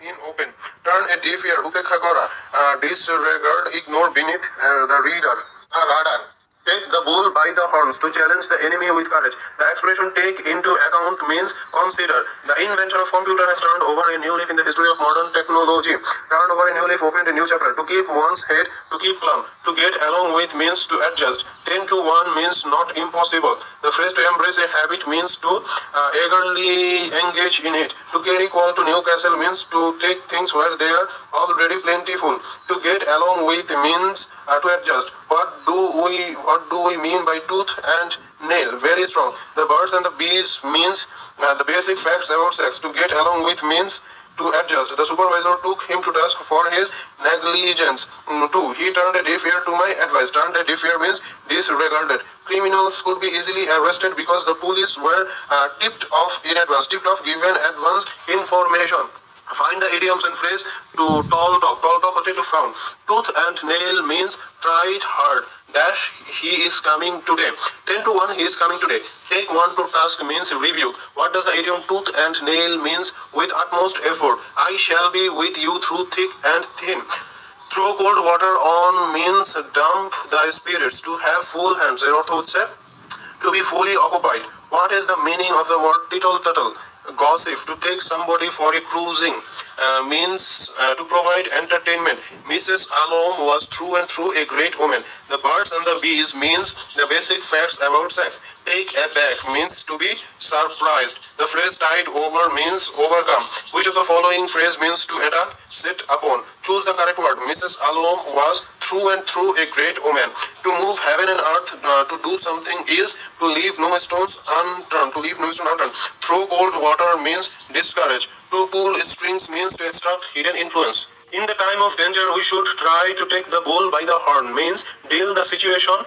in open. Turn a deaf ear, upekha kora, disregard, ignore beneath the radar. Take the bull by the horns to challenge the enemy with courage. The expression take into account means consider. The inventor of computer has turned over a new leaf in the history of modern technology. Turned over a new leaf, opened a new chapter. To keep one's head, to keep calm. To get along with means to adjust. 10 to 1 means not impossible. The phrase to embrace a habit means to eagerly engage in it. To carry coal to Newcastle means to take things where they are already plentiful. To get along with means to adjust. What do we mean by tooth and nail? Very strong. The birds and the bees means the basic facts about sex. To get along with means to adjust. The supervisor took him to task for his negligence. 2. He turned a deaf ear to my advice. Turned a deaf ear means disregarded. Criminals could be easily arrested because the police were tipped off given advance information. Find the idioms and phrase to tall talk. Tall talk হচ্ছে to frown. Tooth and nail means tried hard. Dash, he is coming today. 10 to 1, he is coming today. Take one to task means rebuke. What does the idiom tooth and nail means? With utmost effort. I shall be with you through thick and thin. Throw cold water on means dump the spirits. To have full hands. এর অর্থ হচ্ছে to be fully occupied. What is the meaning of the word tittle tattle? Gossip. To take somebody for a cruising means to provide entertainment. Mrs. Alom was through and through a great woman. The birds and the bees means the basic facts about sex. Take aback means to be surprised. The phrase tide over means overcome. Which of the following phrase means to attack, sit upon? Choose the correct word. Mrs. Alom was through and through a great woman. To move heaven and earth, to do something is to leave no stones unturned. To leave no stone unturned. Throw cold water means discourage. To pull strings means to extract hidden influence. In the time of danger, we should try to take the bull by the horn means deal the situation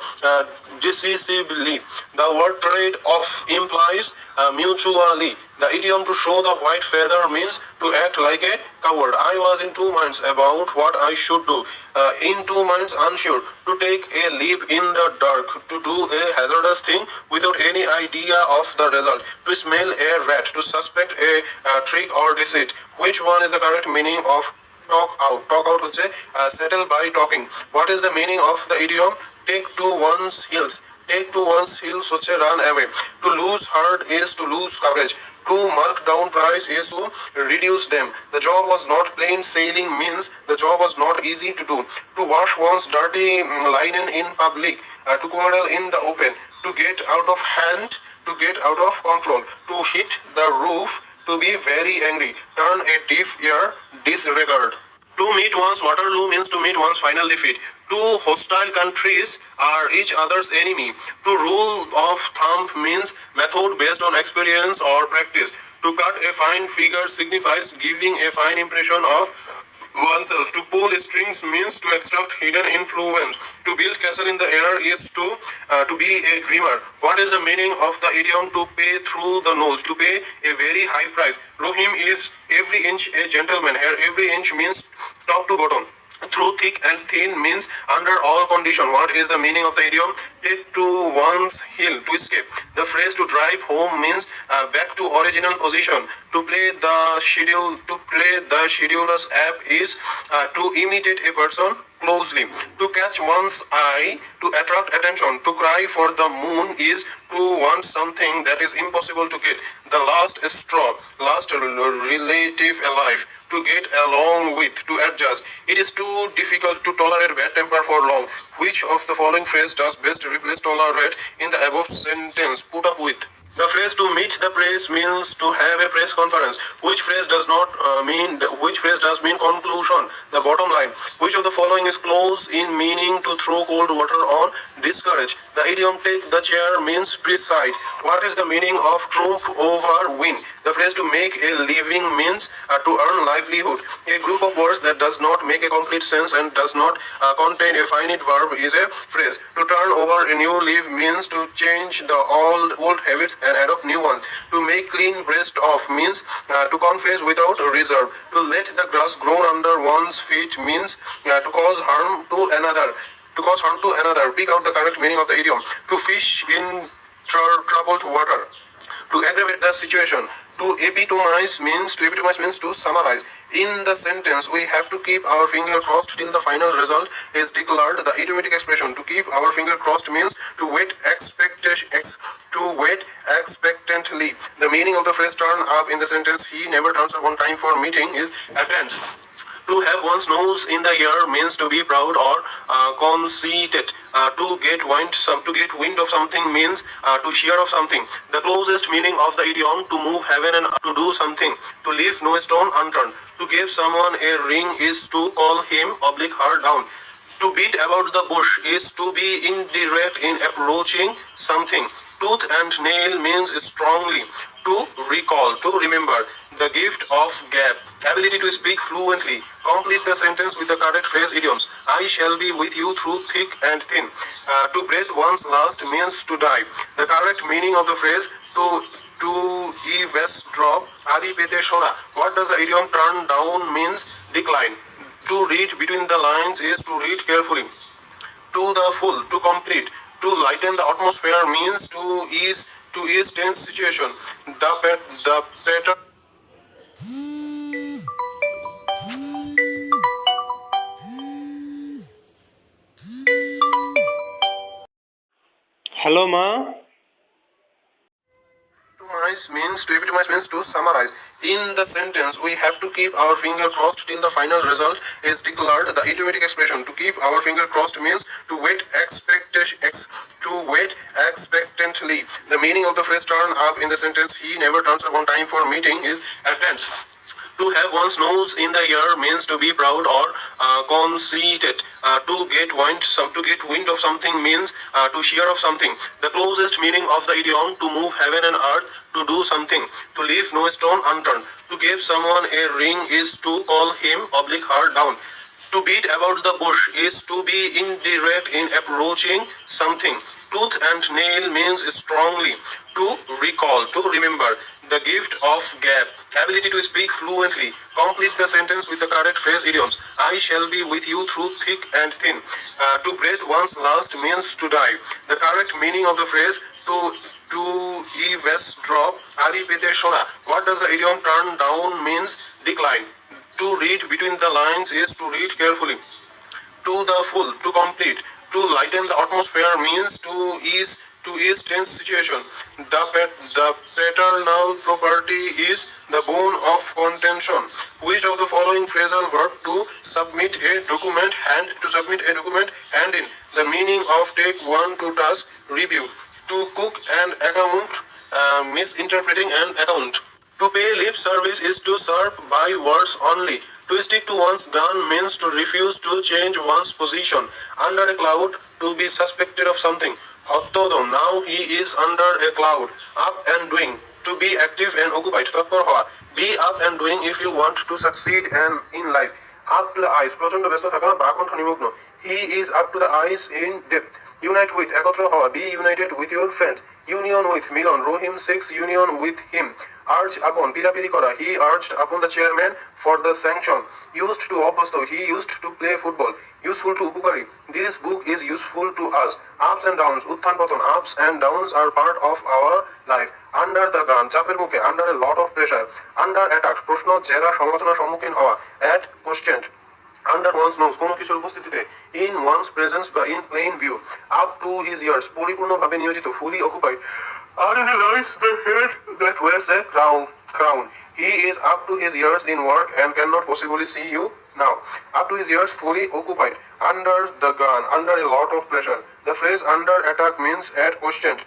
decisively. The word trade off implies mutually. The idiom to show the white feather means to act like a coward. I was in 2 minds about what I should do. In 2 minds unsure. To take a leap in the dark. To do a hazardous thing without any idea of the result. To smell a rat. To suspect a trick or deceit. Which one is the correct meaning of talk out? Talk out হচ্ছে settle by talking. What is the meaning of the idiom take to one's heels? Take to one's heels হচ্ছে run away. To lose heart is to lose courage. To mark down price is to reduce them. The job was not plain sailing means the job was not easy to do. To wash one's dirty linen in public. To quarrel in the open. To get out of hand. To get out of control. To hit the roof. To be very angry. Turn a deaf ear. Disregard. To meet one's Waterloo means to meet one's final defeat. Two hostile countries are each other's enemy. To rule of thumb means method based on experience or practice. To cut a fine figure signifies giving a fine impression of oneself. To pull strings means to extract hidden influence. To build castle in the air is to be a dreamer. What is the meaning of the idiom to pay through the nose? To pay a very high price. Rohim is every inch a gentleman. Here every inch means top to bottom. Through thick and thin means under all condition. What is the meaning of the idiom take to one's heel? To escape. The phrase to drive home means back to original position. To play the scheduler's app is to imitate a person closely. To catch one's eye, to attract attention. To cry for the moon is to want something that is impossible to get. The last straw, last relative alive. To get along with, to adjust. It is too difficult to tolerate bad temper for long. Which of the following phrase does best replace tolerate in the above sentence? Put up with. The phrase to meet the press means to have a press conference. Which phrase does mean conclusion? The bottom line. Which of the following is close in meaning to throw cold water on? Discourage. The idiom take the chair means preside. What is the meaning of trump over win? The phrase to make a living means to earn livelihood. A group of words that does not make a complete sense and does not contain a finite verb is a phrase. To turn over a new leaf means to change the old habits and adopt new ones. To make clean breast off means to confess without reserve. To let the grass grow under one's feet means to cause harm to another. Pick out the correct meaning of the idiom. To fish in troubled water. To aggravate the situation. To epitomize means to summarize. In the sentence, we have to keep our finger crossed till the final result is declared. The idiomatic expression to keep our finger crossed means to wait expectantly. The meaning of the phrase turn up in the sentence he never turns up on time for meeting is attend. To have one's nose in the air means to be proud or conceited. To get wind of something means to hear of something. The closest meaning of the idiom to move heaven and to do something. To leave no stone unturned. To give someone a ring is to call him her down. To beat about the bush is to be indirect in approaching something. Tooth and nail means strongly. To recall, to remember. The gift of gab, ability to speak fluently. Complete the sentence with the correct phrase idioms. I shall be with you through thick and thin. To breathe one's last means to die. The correct meaning of the phrase to eavesdrop, ali pete shona. What does the idiom turn down means decline. To read between the lines is to read carefully. To the full, to complete. To lighten the atmosphere means to ease tense situation. The better. Hello, Ma. To epitomize means to summarize. In the sentence, we have to keep our finger crossed till the final result is declared. The idiomatic expression to keep our finger crossed means to wait expectantly. The meaning of the phrase turn up in the sentence he never turns up on time for meeting is attend. To have one's nose in the air means to be proud or conceited. To get wind of something means to hear of something. The closest meaning of the idiom to move heaven and earth, to do something. To leave no stone unturned. To give someone a ring is to call him her down. To beat about the bush is to be indirect in approaching something. Tooth and nail means strongly. To recall, to remember. The gift of gab, ability to speak fluently. Complete the sentence with the correct phrase idioms. I shall be with you through thick and thin. To breathe one's last means to die. The correct meaning of the phrase to eavesdrop, ali pete shona. What does the idiom turn down means decline. To read between the lines is to read carefully. To the full, to complete. To lighten the atmosphere means to ease tense situation. The paternal property is the bone of contention. Which of the following phrasal verb to submit a document hand in? The meaning of take one to task review. To cook and account, misinterpreting an account. To pay lip service is to serve by words only. To stick to one's gun means to refuse to change one's position. Under a cloud, to be suspected of something. Hottodom, now he is under a cloud. Up and doing, to be active and occupied. তৎপর হওয়া. Be up and doing if you want to succeed and in life. Up to the eyes, প্রচন্ড ব্যস্ত থাকা বা কণ্ঠ নিমগ্ন. He is up to the eyes in depth. Unite with, একত্র হওয়া. Be united with your friends. Union with, Milan. Rohim seeks union with him. Urge upon, পিরাপিরি করা. He urged upon the chairman for the sanction. Used to, অভ্যস্ত. He used to play football. Useful to, উপকারী. This book is useful to us. Ups and downs, উত্থান পতন. Ups and downs are part of our life. Under the gun, চাপের মুখে. Under a lot of pressure. Under attack, প্রশ্ন, জেরা, সমালোচনার সম্মুখীন হওয়া. At, questioned. Under one's nose, কোনো কিছুর উপস্থিতিতে. In one's presence বা in plain view. Up to his ears, পরিপূর্ণভাবে নিয়োজিত. Fully occupied. Under the lies, the head that wears a crown. He is up to his ears in work and cannot possibly see you now. Up to his ears, fully occupied. Under the gun, under a lot of pressure. The phrase under attack means at questioned.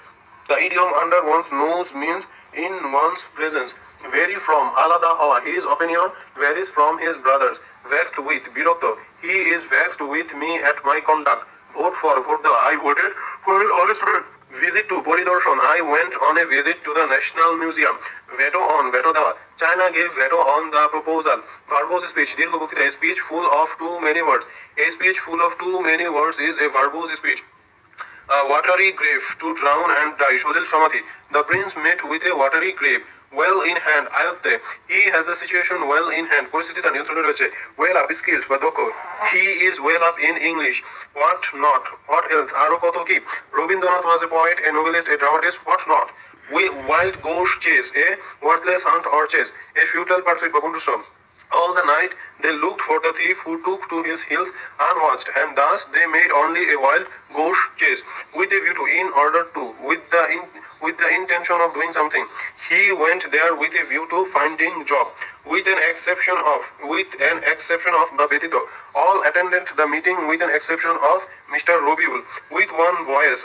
The idiom under one's nose means in one's presence. Vary from, alada hawa. His opinion varies from his brothers. Vexed with, birokto. He is vexed with me at my conduct. Vote for, vote দেওয়া. I voted for an honest man. Visit to, পরিদর্শন. I went on a visit to the National Museum. Veto on, veto দেওয়া. China gave veto on the proposal. Verbose speech, দীর্ঘ বক্তৃতা. A speech full of too many words. A speech full of too many words is a verbose speech. A watery grave, to drown and die. সলিল সমাধি. The prince met with a watery grave. Well in hand, আয়ত্তে. He has a situation well in hand. পরিস্থিতি তার নিয়ন্ত্রণে রয়েছে. Well up, skilled বা দক্ষ. He is well up in English. What not? What else? আরো কত কি? Rabindranath was a poet, a novelist, a dramatist. What not? wild goose chase, a worthless hunt or chase, a futile pursuit বা বন্ধুশ্রম. All the night they looked for the thief who took to his heels unwatched, and thus they made only a wild goose chase with a view to, in order to, with the intention of doing something. He went there with a view to finding job. With an exception of the Betito, all attended the meeting with an exception of Mr. Robiul, with one voice,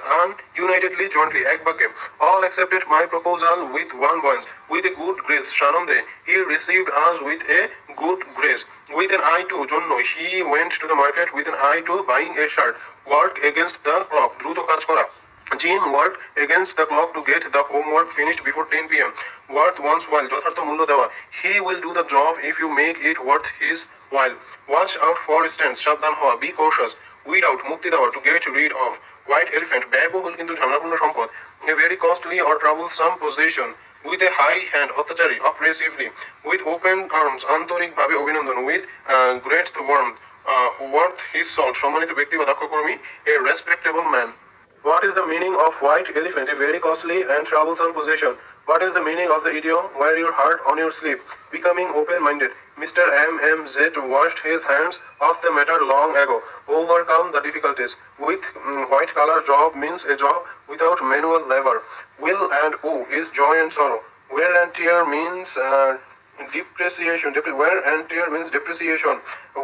unitedly, jointly, ekbake. All accepted my proposal with one voice, with a good grace. Shanonde, he received us with a good grace. With an eye to Jonno, he went to the market with an eye to buying a shirt. Work against the clock. দ্রুত কাজ করা. Jean worked against the clock to get the homework finished before 10 p.m. Worth one's while. যথার্থ মূল্য দেওয়া. He will do the job if you make it worth his while. Watch out for stunts. সাবধান হওয়া. Be cautious. Weed out. মুক্তি দেওয়া. To get rid of. White elephant. ব্যয়বহুল কিন্তু ঝামেলাপূর্ণ সম্পদ. A very costly or troublesome possession. With a high hand. অত্যাচারী. Oppressively. With open arms. আন্তরিকভাবে অভিনন্দন. With great warmth. Worth his salt. সম্মানিত ব্যক্তি বা দক্ষ কর্মী. A respectable man. What is the meaning of white elephant? A very costly and troublesome possession. What is the meaning of the idiom? Wear your heart on your sleeve. Becoming open-minded. Mr. M.M.Z. washed his hands off the matter long ago. Overcome the difficulties. With white collar job means a job without manual labor. Will and O is joy and sorrow. Wear and tear means depreciation. Wear and tear means depreciation.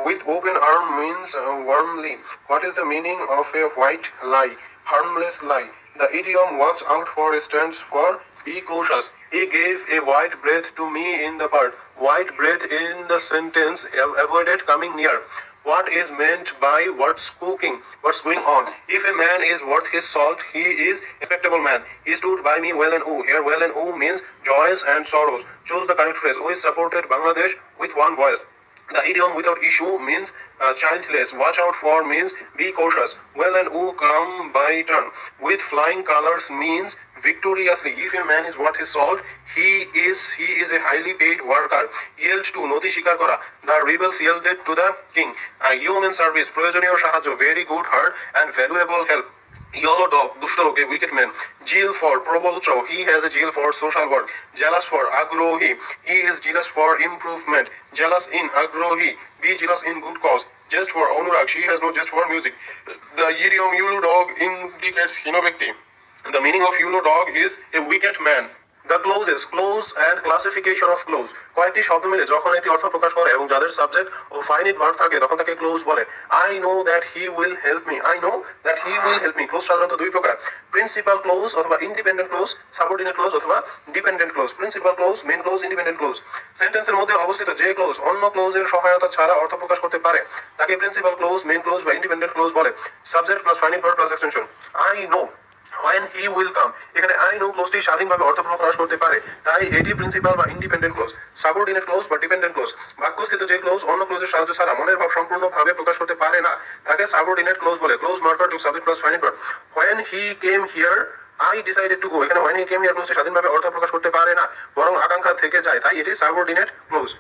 With open arm means warmly. What is the meaning of a white lie? Harmless lie. The idiom watch out for stands for be cautious. He gave a white breath to me in the part. White breath in the sentence avoided coming near. What is meant by what's cooking? What's going on? If a man is worth his salt, he is a respectable man. He stood by me well and oo. Here well and oo means joys and sorrows. Choose the correct phrase. Who is supported Bangladesh with one voice. The idiom without issue means childless. Watch out for means be cautious. Well and oo come by turn. With flying colors means victoriously. If a man is worth his salt, he is a highly paid worker. Yield to noti shikar kora. The rebels yielded to the king. Human service. প্রয়োজনীয় সাহায্য. Very good heart and valuable help. Yellow dog, দুষ্ট লোক, a wicked man. Zeal for, প্রবল চৌ, he has a zeal for social work. Jealous for, আগ্রহী, he is jealous for improvement. Jealous in, আগ্রহী, be jealous in good cause. Just for, Anurag, she has no just for music. The idiom yellow dog indicates হীন ব্যক্তি. The meaning of yellow dog is a wicked man. The clauses, clause and classification of clause. কয়েকটি শব্দ মিলে যখন একটি অর্থ প্রকাশ করে এবং যাদের সাবজেক্ট ও ফাইনিট ভার্ব থাকে তখন তাকে ক্লোজ বলে. I know that he will help me. I know that he will help me. Close সাধারণত দুই প্রকার. প্রিন্সিপাল ক্লোজ অথবা ইন্ডিপেন্ডেন্ট ক্লোজ, সাবঅর্ডিনেট ক্লোজ অথবা dependent close. Principal clause, main close, independent close. সেন্টেন্সের মধ্যে অবস্থিত যে ক্লোজ অন্য ক্লোজের সহায়তা ছাড়া অর্থ প্রকাশ করতে পারে তাকে প্রিন্সিপাল ক্লোজ, মেইন ক্লোজ বা ইন্ডিপেন্ডেন্ট ক্লোজ বলে. Subject plus finite verb plus extension. I know when he will come. এখানে I know ক্লোজটি স্বাধীনভাবে অর্থ প্রকাশ করতে পারে, তাই এটি প্রিন্সিপাল বা ইন্ডিপেন্ডেন্ট ক্লোজ. সাবঅর্ডিনেট ক্লোজ বা ডিপেন্ডেন্ট ক্লোজ. বাক্যস্থিত যে ক্লোজ অন্য ক্লোজের সাহায্য ছাড়া মনের ভাব সম্পূর্ণভাবে প্রকাশ করতে পারে না তাকে সাবঅর্ডিনেট ক্লোজ বলে. ক্লোজ মার্কার যোগ subject plus finite verb. When he came here, I decided to go. এখানে when he came here ক্লোজটি স্বাধীনভাবে অর্থ প্রকাশ করতে পারে না বরং আকাঙ্ক্ষা থেকে যায়, তাই এটি subordinate clause.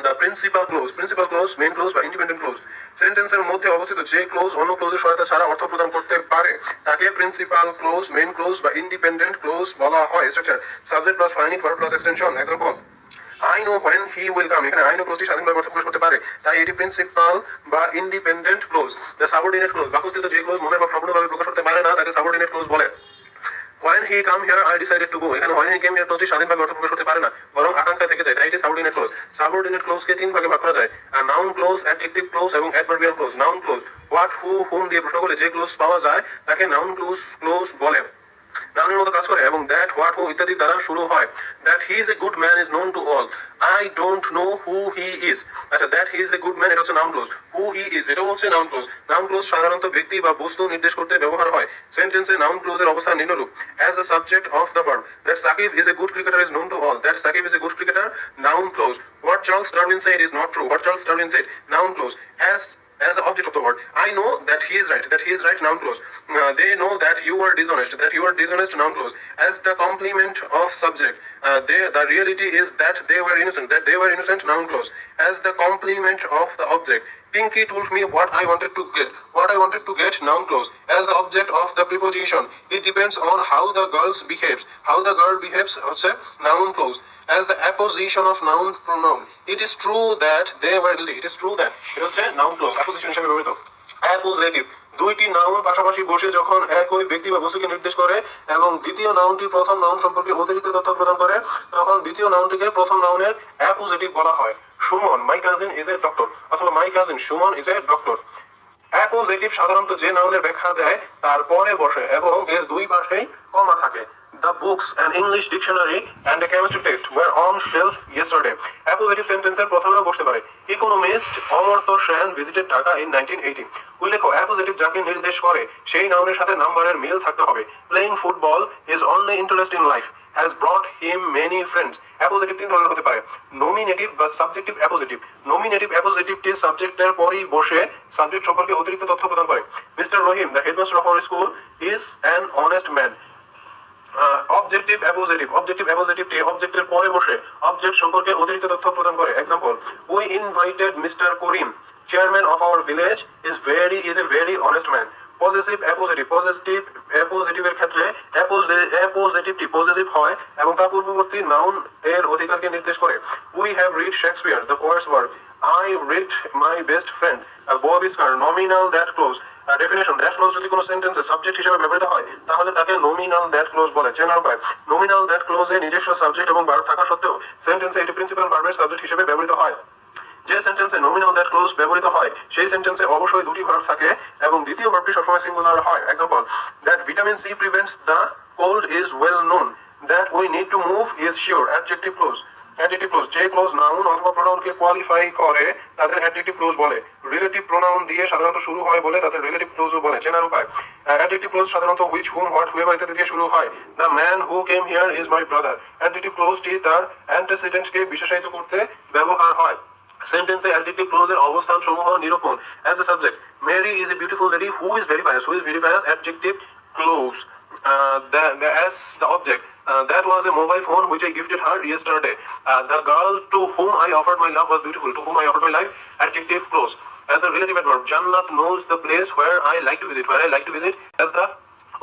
The principal clause, main clause বা independent clause. সেন্টেন্সের মধ্যে অবস্থিত যে ক্লোজ অন্য ক্লোজের সহায়তা ছাড়া অর্থ প্রদান করতে পারে তাকে প্রিন্সিপাল ক্লোজ, মেইন ক্লোজ বা ইন্ডিপেন্ডেন্ট ক্লোজ বলা হয়. Structure subject plus finite verb plus extension. Example, I know when he will come. এখানে I know ক্লোজটি স্বাধীনভাবে অর্থ প্রকাশ করতে পারে, তাই এটি প্রিন্সিপাল বা independent clause. The subordinate clause, বাক্যস্থিত যে ক্লোজ মনের ভাব সম্পূর্ণভাবে প্রকাশ করতে পারে না তাকে সাবঅর্ডিনেট ক্লোজ বলে. When he come here, I decided to go. এখানে when he came here ক্লোজটি স্বাধীনভাবে অর্থ প্রকাশ করতে পারে না বরং আকাঙ্ক্ষা থেকে যায়, তাই এটি সাবঅর্ডিনেট ক্লোজ. সাবঅর্ডিনেট ক্লোজকে তিন ভাগে ভাগ করা যায়: নাউন ক্লোজ, অ্যাডজেক্টিভ ক্লোজ এবং adverbial clause. Noun clause, what, who, whom দিয়ে প্রশ্ন করলে যে ক্লোজ পাওয়া যায় তাকে নাউন ক্লোজ বলে. নাউনের মতো কাজ করে এবং দ্যাট, হোয়াট, হু ইত্যাদি দ্বারা শুরু হয়. That he is a good man is known to all. I don't know who he is. আচ্ছা, that he is a good man এটা হচ্ছে noun clause. Who he is এটাও হচ্ছে নাউন ক্লোজ. নাউন ক্লোজ সাধারণত ব্যক্তি বা বস্তু নির্দেশ করতে ব্যবহার হয়. সেন্টেন্সে নাউন ক্লোজের অবস্থান নিম্নরূপ: as the subject of the verb. That Sakib is a good cricketer is known to all. That Sakib is a good cricketer, noun clause. What Charles Darwin said is not true. What Charles Darwin said, noun clause. as the object of the word. I know that he is right, noun clause. They know that you are dishonest, noun clause. As the complement of subject, the reality is that they were innocent, noun clause. As the complement of the object, Pinky told me what I wanted to get, noun clause. As the object of the preposition, it depends on how the girl behaves, noun clause. As the apposition of noun pronoun, it is true that they were guilty. It হচ্ছে noun clause, apposition হিসেবে ব্যবহৃত। Appositive, দুইটি noun পাশাপাশি বসে যখন একই ব্যক্তি বা বস্তুকে নির্দেশ করে এবং দ্বিতীয় নাউনটি প্রথম নাউন সম্পর্কে অতিরিক্ত তথ্য প্রদান করে, তখন দ্বিতীয় নাউনটিকে প্রথম নাউনের অ্যাপোজিটিভ বলা হয়। Suman, my cousin is a doctor, অথবা my cousin Suman is a doctor. Appositive সাধারণত যে নাউনের ব্যাখ্যা দেয় তার পরে বসে এবং এর দুই পাশেই কমা থাকে। The books, an English dictionary and a chemistry text were on shelf yesterday. Appositive sentence এর প্রথমে বসতে পারে। Economist Amartya Sen visited Dhaka in 1980. উল্লেখ, অ্যাপোজিটিভ যাকে নির্দেশ করে সেই নাউনের সাথে নাম্বারের মিল থাকতে হবে। Playing football, his only interest in life, has brought him many friends. Appositive তিন ধরনের হতে পারে: নমিনেটিভ বা সাবজেক্টিভ অ্যাপোজিটিভ। নমিনেটিভ অ্যাপোজিটিভটি সাবজেক্টের পরেই বসে সাবজেক্ট সম্পর্কে অতিরিক্ত তথ্য প্রদান করে। Mister Rahim, the headmaster of our school, is an honest man. Objective অ্যাপোজিটিভটি অবজেক্টের পরে বসে অবজেক্ট সম্পর্কে অতিরিক্ত তথ্য প্রদান করে। Example, we invited mister Karim, chairman of our village, is a very honest man. Positive অ্যাপোজিটিভের ক্ষেত্রে অ্যাপোজিটিভটি পজিটিভ হয় এবং তা পূর্ববর্তী নাউন এর অধিকারকে নির্দেশ করে। We have read Shakespeare, the poet's work, I read my best friend, Bob Iskar, nominal that clause. Definition, that clause যদি কোনো সেন্টেন্সে সাবজেক্ট হিসেবে ব্যবহৃত হয় তাহলে তাকে nominal that clause বলে। জেনারেল উপায়, nominal that clause এ নিজস্ব সাবজেক্ট এবং ভার্ব থাকা সত্ত্বেও সেন্টেন্সে এটি প্রিন্সিপাল ভার্বের সাবজেক্ট হিসেবে ব্যবহৃত হয়। যে সেন্টেন্সে nominal that clause ব্যবহৃত হয় সেই সেন্টেন্সে অবশ্যই দুটি ভার্ব থাকে এবং দ্বিতীয় ভার্বটি সবসময় সিঙ্গুলার হয়। Example, that vitamin C prevents the cold is well known, that we need to move is sure. Adjective clause, যে ক্লোজ নাউন অথবা প্রোনাউনকে কোয়ালিফাই করে তাদের অ্যাডজেক্টিভ ক্লোজ বলে। রিলেটিভ প্রোনাউন দিয়ে সাধারণত শুরু হয় বলে তাদের রিলেটিভ ক্লোজও বলে। চেনার উপায়, অ্যাডজেক্টিভ ক্লোজ সাধারণত হুইচ, হুম, হোয়াট, হুয়েভার ইত্যাদি দিয়ে শুরু হয়। The man who came here is my brother. Adjective ক্লোজটি তার অ্যান্টিসিডেন্টকে বিশেষায়িত করতে ব্যবহার হয়। সেন্টেন্সে অ্যাডজেক্টিভ ক্লোজের অবস্থান সমূহ নিরূপণ। As a subject, Mary is a beautiful lady who is very pious, adjective clause. As the object, that was a mobile phone which I gifted her yesterday. The girl to whom I offered my love was beautiful, to whom I offered my life, adjective clause. As the relative adverb, Jannat knows the place where I like to visit, as the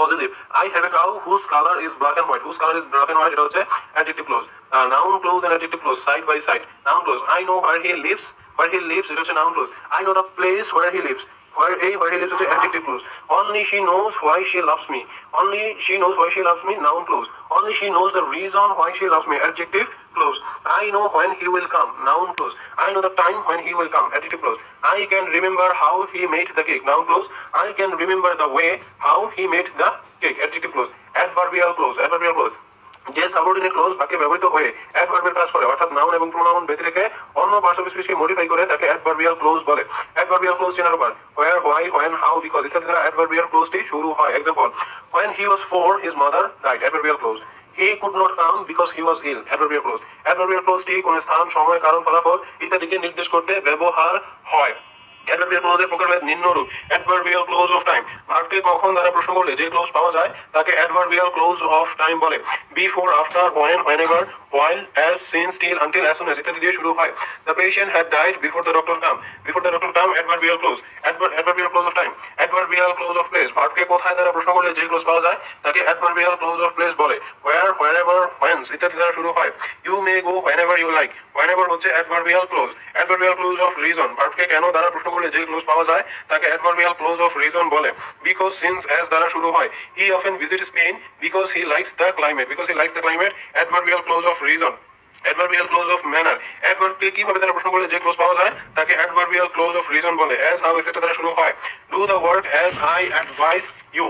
positive, I have a cow whose color is black and white, এটা হচ্ছে adjective clause. Noun clause and adjective clause side by side. Noun clause, I know where he lives, এটা হচ্ছে noun clause. I know the place where he lives, where he lives is adjective clause. Only she knows why she loves me, noun clause. Only she knows the reason why she loves me, adjective clause. I know when he will come, noun clause. I know the time when he will come, adjective clause. I can remember how he made the cake, noun clause. I can remember the way how he made the cake, adjective clause. Adverbial clause, যে subordinate clause বাক্যে ব্যবহৃত হয়ে অ্যাডভার্বের কাজ করে, অর্থাৎ noun এবং pronoun ব্যতি রেখে অন্য পার্টস অফ স্পিচকে মডিফাই করে তাকে অ্যাডভার্বিয়াল ক্লোজ বলে। অ্যাডভার্বিয়াল ক্লোজ চেনার উপর, হোয়ার, হোয়াই, হোয়েন, হাউ, বিকজ ইত্যাদি দ্বারা অ্যাডভার্বিয়াল ক্লোজটি শুরু হয়। Example, when he was 4 his mother died, adverbial clause. He could not come because he was ill, adverbial clause. Adverbial ক্লোজটি কোন স্থান, সময়, কারণ, ফলাফল ইত্যাদিকে নির্দেশ করতে ব্যবহার হয়। অ্যাডভার্বিয়াল ক্লোজের প্রকারভেদ নিম্নরূপ। অ্যাডভার্বিয়াল ক্লোজ অফ টাইম, ভার্বকে কখন দ্বারা প্রশ্ন করলে যে ক্লোজ পাওয়া যায় তাকে অ্যাডভার্বিয়াল ক্লোজ অফ টাইম বলে। Before, after, when, হোয়েনেভার, while, as, since, till, until, as soon as ইত্যাদি দিয়ে শুরু হয়। The patient had died before the doctor come, adverbial clause. Adverbial clause of time. Adverbial clause of place, ভার্বকে কোথায় দ্বারা প্রশ্ন করলে যে ক্লোজ পাওয়া যায় তাকে অ্যাডভার্বিয়াল ক্লোজ অফ প্লেস বলে। where, wherever, whence ইত্যাদি দ্বারা শুরু হয়। you may go whenever you like, whenever হচ্ছে adverbial clause. Adverbial clause of reason, ভার্বকে কেন দ্বারা প্রশ্ন করলে যে ক্লোজ পাওয়া যায় তাকে অ্যাডভার্বিয়াল ক্লোজ অফ রিজন বলে। because, since, as দ্বারা শুরু হয়। he often visits Spain because he likes the climate, adverbial clause of reason. Adverbial clause of manner, অ্যাডভার্বকে কিভাবে দ্বারা প্রশ্ন করলে যে ক্লোজ পাওয়া যায় তাকে অ্যাডভার্বিয়াল ক্লোজ অফ রিজন বলে। as, how, etc দ্বারা শুরু হয়। do the work as I advise you,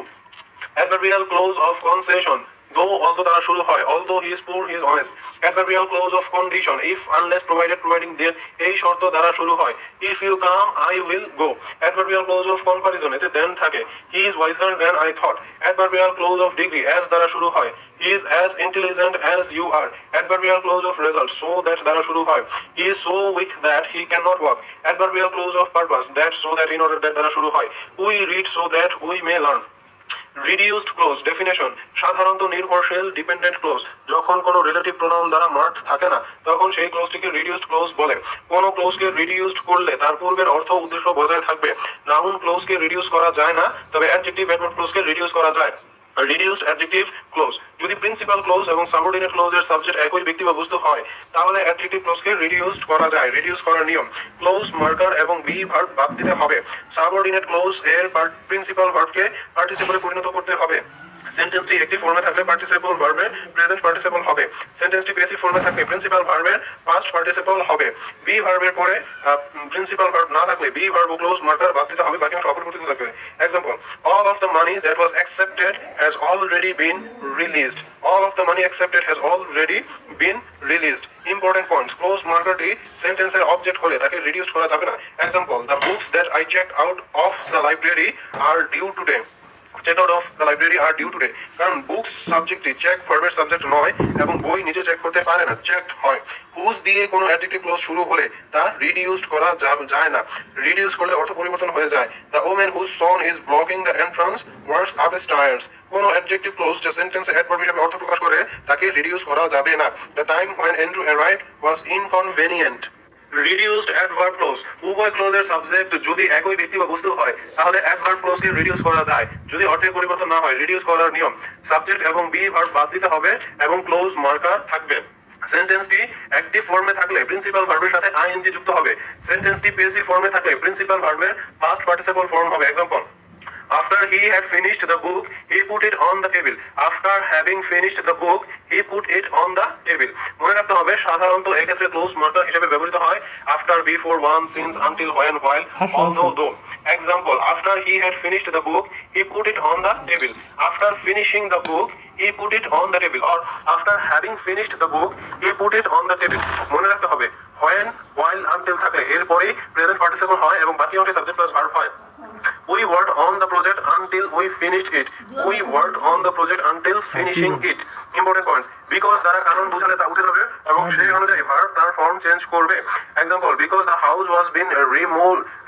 adverbial clause of concession. though although দ্বারা শুরু হয়, although he is poor he is honest. Adverbial clause of condition, if unless provided providing then এই শর্ত দ্বারা শুরু হয়, if you come I will go. Adverbial clause of comparison, এতে then থাকে, he is wiser than I thought. Adverbial clause of degree, as দ্বারা শুরু হয়, he is as intelligent as you are. Adverbial clause of result, so that দ্বারা শুরু হয়, he is so weak that he cannot walk. Adverbial clause of purpose, that so that in order that দ্বারা শুরু হয়, we read so that we may learn. Reduced close definition, সাধারণত নির্ভরশীল dependent close, যখন কোনো রিলেটিভ প্রোনাউন দ্বারা marked থাকে না তখন সেই ক্লোজটিকে রিডিউসড ক্লোজ বলে। কোনো ক্লোজকে রিডিউসড করলে তার পূর্বের অর্থ উদ্দেশ্য বজায় থাকবে। নাউন ক্লোজকে রিডিউস করা যায় না, তবে অ্যাডজেক্টিভ অ্যাডভার্ব ক্লোজকে রিডিউস করা যায়। রিডিউসড অ্যাডজেক্টিভ ক্লোজ, যদি প্রিন্সিপাল ক্লোজ এবং সাবঅর্ডিনেট ক্লোজের সাবজেক্ট একই ব্যক্তি বা বস্তু হয় তাহলে অ্যাডজেক্টিভ ক্লোজকে রিডিউসড করা যায়। রিডিউস করার নিয়ম, ক্লোজ মার্কার এবং বি ভার্ব বাদ দিতে হবে। সাবঅর্ডিনেট ক্লোজ এর প্রিন্সিপাল ভার্বকে পার্টিসিপলে পরিণত করতে হবে। সেন্টেন্সটি একটি ফর্মে থাকলে পার্টিসিপল ভার্বের প্রেজেন্ট পার্টিসিপল হবে। সেন্টেন্সটি প্যাসিভ ফর্মে থাকলে প্রিন্সিপাল ভার্বের পাস্ট পার্টিসিপল হবে। বি ভার্বের পরে প্রিন্সিপাল ভার্ব না থাকলে বি ভার্ব ও ক্লোজ মার্কার বাদ দিতে হবে, বাকি অংশ অপরিবর্তিত থাকবে। Example, all of the money that was accepted has already been released. All of the money accepted has already been released. Important points, clause মার্কারটি সেন্টেন্সের অবজেক্ট হলে তাকে রিডিউস করা যাবে না। Example, the books that I checked out of the library are due today. Check out of the library are due today, কারণ books সাবজেক্টটি check ভার্বের সাবজেক্ট নয় এবং বই নিজে চেক করতে পারে না, চেকড হয়। হুজ দিয়ে কোনো অ্যাডজেক্টিভ ক্লোজ শুরু হলে তা রিডিউসড করা যায় না, রিডিউস করলে অর্থ পরিবর্তন হয়ে যায়। The women whose son is blocking the entrance wears up his tyres, কোনো অ্যাডজেক্টিভ ক্লোজ যা সেন্টেন্সে অ্যাডভার্ব হিসেবে অর্থ প্রকাশ করে তাকে রিডিউস করা যাবে না। The time when Andrew arrived was inconvenient. Reduced adverb clause, উভয় ক্লোজের সাবজেক্ট যদি একই ব্যক্তি বা বস্তু হয় তাহলে অ্যাডভার্ব ক্লোজকে রিডিউস করা যায়। যদি অর্থের পরিবর্তন না হয়, রিডিউস করার নিয়ম, সাবজেক্ট এবং বি ভার্ব বাদ দিতে হবে এবং ক্লোজ মার্কার থাকবে। সেন্টেন্সটি অ্যাক্টিভ ফর্মে থাকলে প্রিন্সিপাল ভার্বের সাথে আইএনজি যুক্ত হবে। সেন্টেন্সটি প্যাসিভ ফর্মে থাকলে প্রিন্সিপাল ভার্বের পাস্ট পার্টিসিপল ফর্ম হবে। Example, after he had finished the book he put it on the table. After having finished the book he put it on the table. মনে রাখতে হবে সাধারণত এক্ষেত্রে ক্লোজ মার্কার হিসেবে ব্যবহৃত হয় after, before, once, since, until, when, while, although, though. Example, after he had finished the book he put it on the table. After finishing the book he put it on the table, or after having finished the book he put it on the table. মনে রাখতে হবে when, while, until থাকলে এরপরে present participle হয় এবং বাকি অংশে subject plus verb হয়। We worked on the project until we finished it. We worked on the project until finishing it. Important points, because দ্বারা কারণ বোঝালে তা উঠে যাবে এবং সেই অনুযায়ী ভার্ব তার ফর্ম চেঞ্জ করবে। Example, because the house was been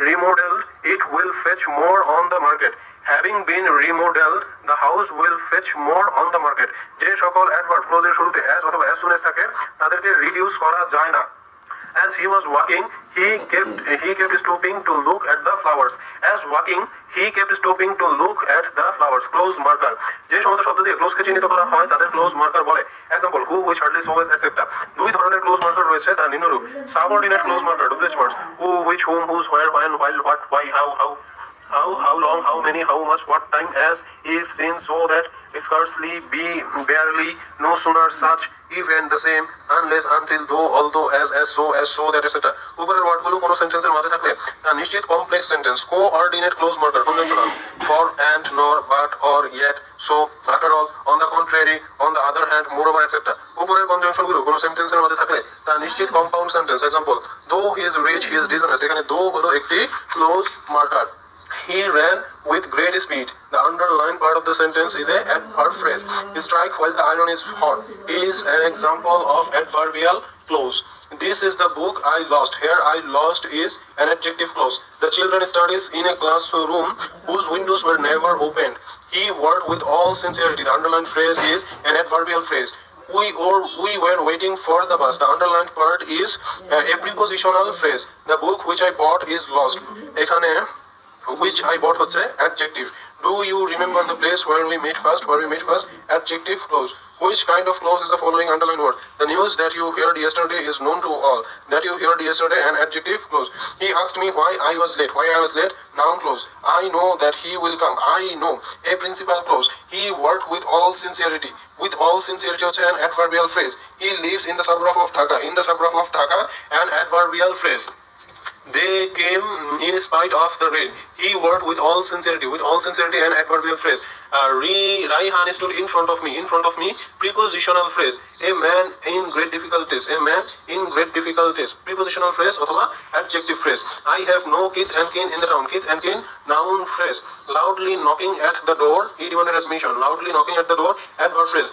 remodeled it will fetch more on the market. Having been remodeled the house will fetch more on the market. যে সকল অ্যাডভার্ব ক্লোজের শুরুতে as অথবা as soon as থাকে তাদেরকে reduce করা যায় না। As he was walking, he kept stopping to look at the flowers. As walking, he kept stopping to look at the flowers. Close marker. যে সমস্ত শব্দ দিয়ে ক্লোজকে চিহ্নিত করা হয় তাদের ক্লোজ মার্কার বলে। Example, who, which, hardly, so as, etc. দুই ধরনের ক্লোজ মার্কার রয়েছে তার নিম্নরূপ। Subordinate clause marker, WH words, who, which, whom, whose, where, when, while, what, why, how long, how many, how much, what time, as, if, since, so that, scarcely, be, barely, no sooner, such, even, the same, unless, until, though, although, as so that, etc. উপরের ওয়ার্ডগুলো কোনো সেন্টেন্সের মাঝে থাকলে তা নিশ্চিত complex sentence. Coordinate close marker, conjunctional, for, and, nor, but, or, yet, so, after all, on the contrary, on the other hand, moreover, etc. উপরের কনজাংশনগুলো কোনো সেন্টেন্সের মাঝে থাকলে তা নিশ্চিত compound sentence. Example, though he is rich he is dishonest, এখানে though হলো একটি close marker. He ran with great speed. The underlined part of the sentence is a adverb phrase. Strike while the iron is hot is an example of adverbial clause. This is the book I lost. Here I lost is an adjective clause. The children studies in a classroom whose windows were never opened. He worked with all sincerity. The underlined phrase is an adverbial phrase. We were waiting for the bus. The underlined part is a prepositional phrase. The book which I bought is lost. এখানে which I bought হচ্ছে adjective. Do you remember the place where we met first? Adjective clause. Which kind of clause is the following underlined word? The news that you heard yesterday is known to all. That you heard yesterday, an adjective clause. He asked me why I was late. Noun clause. I know that he will come. I know, a principal clause. He worked with all sincerity. With all sincerity হচ্ছে an adverbial phrase. He lives in the suburb of Dhaka. In the suburb of Dhaka, an adverbial phrase. They came In spite of the rain, he worked with all sincerity, an adverbial phrase. Raihan stood in front of me, prepositional phrase. A man in great difficulties, prepositional phrase अथवा adjective phrase. I have no kith and kin in the town, noun phrase. Loudly knocking at the door, he demanded admission. Loudly knocking at the door, adverb phrase.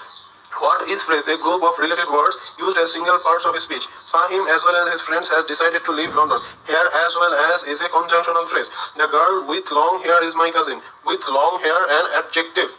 What is phrase? A group of related words used as single parts of a speech. Fahim as well as his friends has decided to leave London. Here as well as is a conjunctional phrase. The girl with long hair is my cousin. With long hair, an adjective.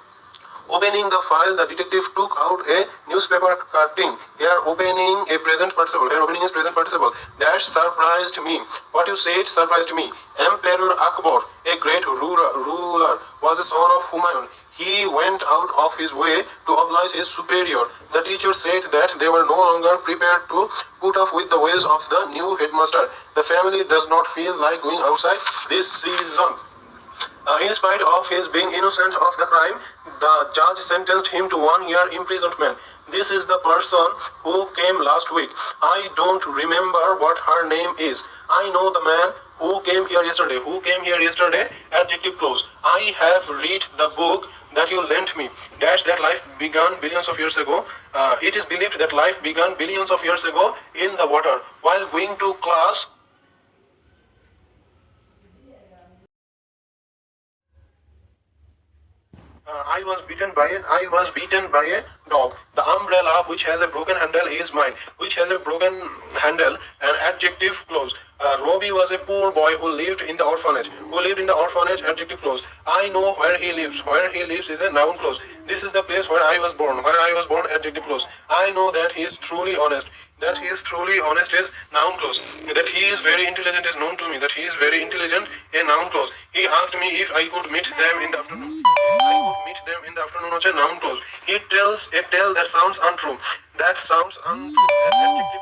Opening the file, the detective took out a newspaper cutting. Here, opening a present participle. Here, opening is present participle. Dash surprised me. What you said surprised me. Emperor Akbar, a great ruler, was a son of Humayun. He went out of his way to oblige his superior. The teacher said that they were no longer prepared to put up with the ways of the new headmaster. The family does not feel like going outside this season. In spite of his being innocent of the crime, the judge sentenced him to 1 year imprisonment. This is the person who came last week. I don't remember what her name is. I know the man who came here yesterday. Adjective clause. I have read the book that you lent me. Dash that life began billions of years ago. It is believed that life began billions of years ago in the water. While going to class, I was beaten by a dog. The umbrella which has a broken handle is mine. An adjective clause. Robbie was a poor boy who lived in the orphanage. Adjective clause. I know where he lives. Is a noun clause. This is the place where I was born. Adjective clause. I know that he is truly honest. Is noun clause. That he is very intelligent is known to me. A noun clause. He asked me if I could meet them in the afternoon. Noun clause. He tells a tale that sounds untrue. Adjective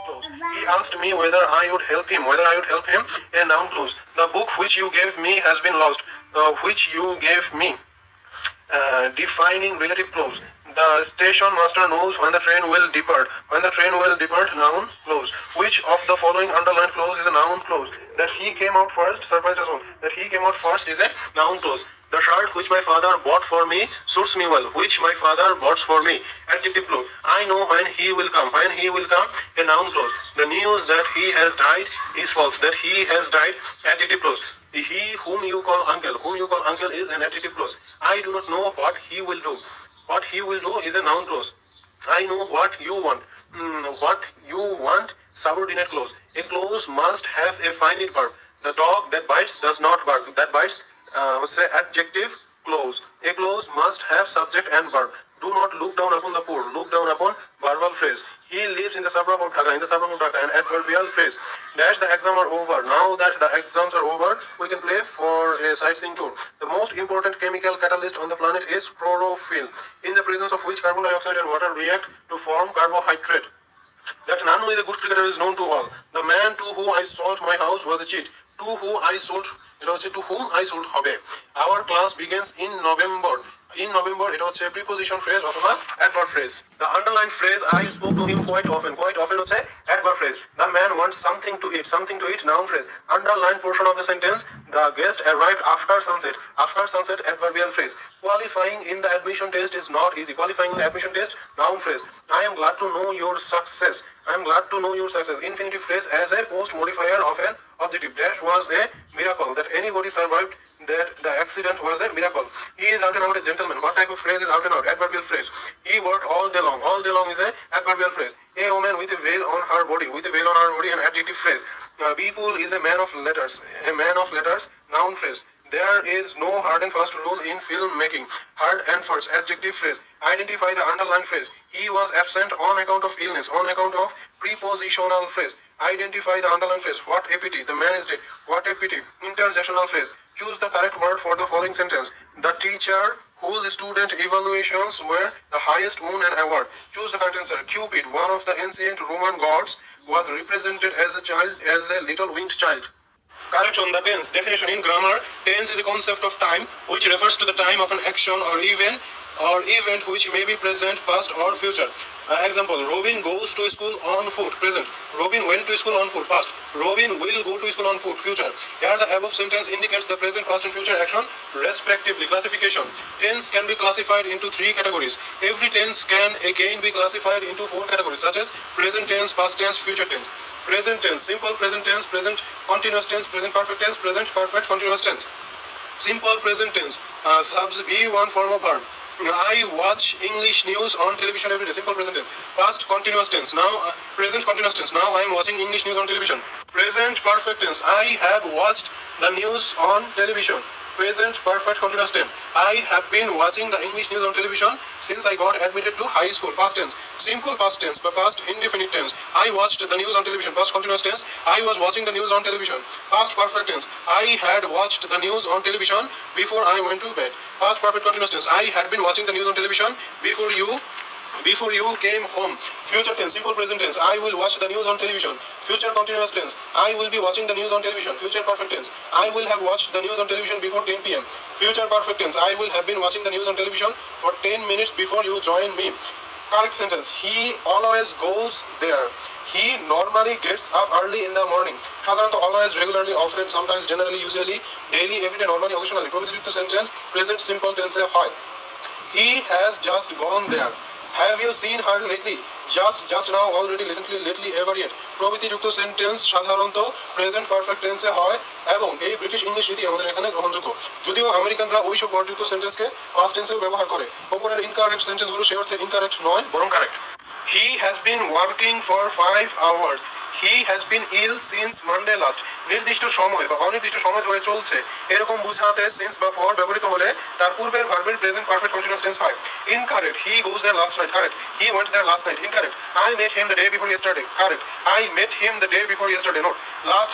clause. He asked me whether I would help him. A noun clause. The book which you gave me has been lost. Defining relative clause. The station master knows when the train will depart. Noun clause. Which of the following underlined clause is a noun clause? That he came out first, surprised us all. Is a noun clause. The shirt which my father bought for me suits me well. Adjective clause. I know when he will come. A noun clause. The news that he has died is false. Adjective clause. He whom you call uncle. Is an adjective clause. I do not know what he will do. Is a noun clause. I know what you want. Subordinate clause. A clause must have a finite verb. The dog that bites does not bark. Adjective clause. A clause must have subject and verb. Do not look down upon the poor. Verbal phrase. He lives in the suburb of Dhaka. An adverbial phrase. Dash the exams are over. Now that the exams are over, we can play for a sightseeing tour. The most important chemical catalyst on the planet is chlorophyll, in the presence of which carbon dioxide and water react to form carbohydrate. That none who is a good cricketer is known to all. The man to whom I sold my house was a cheat. To whom I sold হবে. Our class begins in November. It was a preposition phrase or adverb phrase. The underlined phrase I spoke to him quite often was a adverb phrase. The man wants something to eat, noun phrase. Underlined portion of the sentence, the guest arrived after sunset, adverbial phrase. Qualifying in the admission test is not easy. Noun phrase. I am glad to know your success. Infinitive phrase as a post modifier of an objective. Dash was a miracle. That anybody survived the accident was a miracle. He is out and out a gentleman. What type of phrase is out and out? Adverbial phrase. He worked all day long. Is a adverbial phrase. A woman with a veil on her body. An adjective phrase. People is a man of letters. Noun phrase. There is no hard and fast rule in filmmaking. Hard and fast. Adjective phrase. Identify the underlined phrase. He was absent on account of illness. Prepositional phrase. Identify the underlined phrase. What a pity. The man is dead. What a pity. Interjectional phrase. Choose the correct word for the following sentence. The teacher whose student evaluations were the highest won an award. Choose the correct answer. Cupid, one of the ancient Roman gods, was represented as a little winged child. Correction: the tense definition in grammar. Tense is a concept of time which refers to the time of an action or event which may be present, past, or future. Example: Robin goes to school on foot. Present. Robin went to school on foot. Past. Robin will go to school on foot. Future. Here the above sentence indicates the present, past, and future action respectively. Classification: tense can be classified into three categories. Every tense can again be classified into four categories, such as present tense, past tense, future tense. Present tense: simple present tense, present continuous tense, present perfect tense, present perfect continuous tense. Simple present tense, subs be1 form of verb. I watch English news on television every day. Simple present tense. Past continuous tense. Now present continuous tense. Now I am watching English news on television. Present perfect tense. I have watched the news on television. Present perfect continuous tense. I have been watching the English news on television since I got admitted to high school. Past tense. Simple past tense, but past indefinite tense. I watched the news on television. Past continuous tense. I was watching the news on television. Past perfect tense. I had watched the news on television before I went to bed. Past perfect continuous tense. I had been watching the news on television before you came home. Future tense, simple present tense. I will watch the news on television. Future continuous tense. I will be watching the news on television. Future perfect tense. I will have watched the news on television before 10 p.m. Future perfect tense. I will have been watching the news on television for 10 minutes before you join me. Correct sentence. He always goes there. He normally gets up early in the morning. সাধারণত always, regularly, often, sometimes, generally, usually, daily, everyday, normally, occasionally. প্রভৃতিযুক্ত sentence present simple টেন্সে হয়। He has just gone there. Have you seen her lately? Just now, already, recently, lately, ever yet. প্রভৃতিযুক্ত sentence সাধারণত present perfect টেন্সে হয় এবং এই British English রীতি আমাদের এখানে গ্রহণযোগ্য। যদিও আমেরিকানরা ওইসব ওয়ার্ডযুক্ত সেন্টেন্সকে পাস্ট টেন্সেও ব্যবহার করে। ওপরের ইনকারেক্ট সেন্টেন্সগুলো সে অর্থে ইনকারেক্ট নয়, বরং correct. He has been working for 5 hours. He has been ill since Monday last. নির্দিষ্ট সময় বা অনির্দিষ্ট সময় ধরে চলছে এরকম বোঝাতে সিন্স বা ফর ব্যবহৃত হলে তার পূর্বের ভার্বের প্রেজেন্ট পারফেক্ট কন্টিনিউয়াস টেন্স হয়। Incorrect: He goes there last night. Correct. He went there last night. Incorrect. I met him the day before yesterday. Correct. I met him the day before yesterday. Note: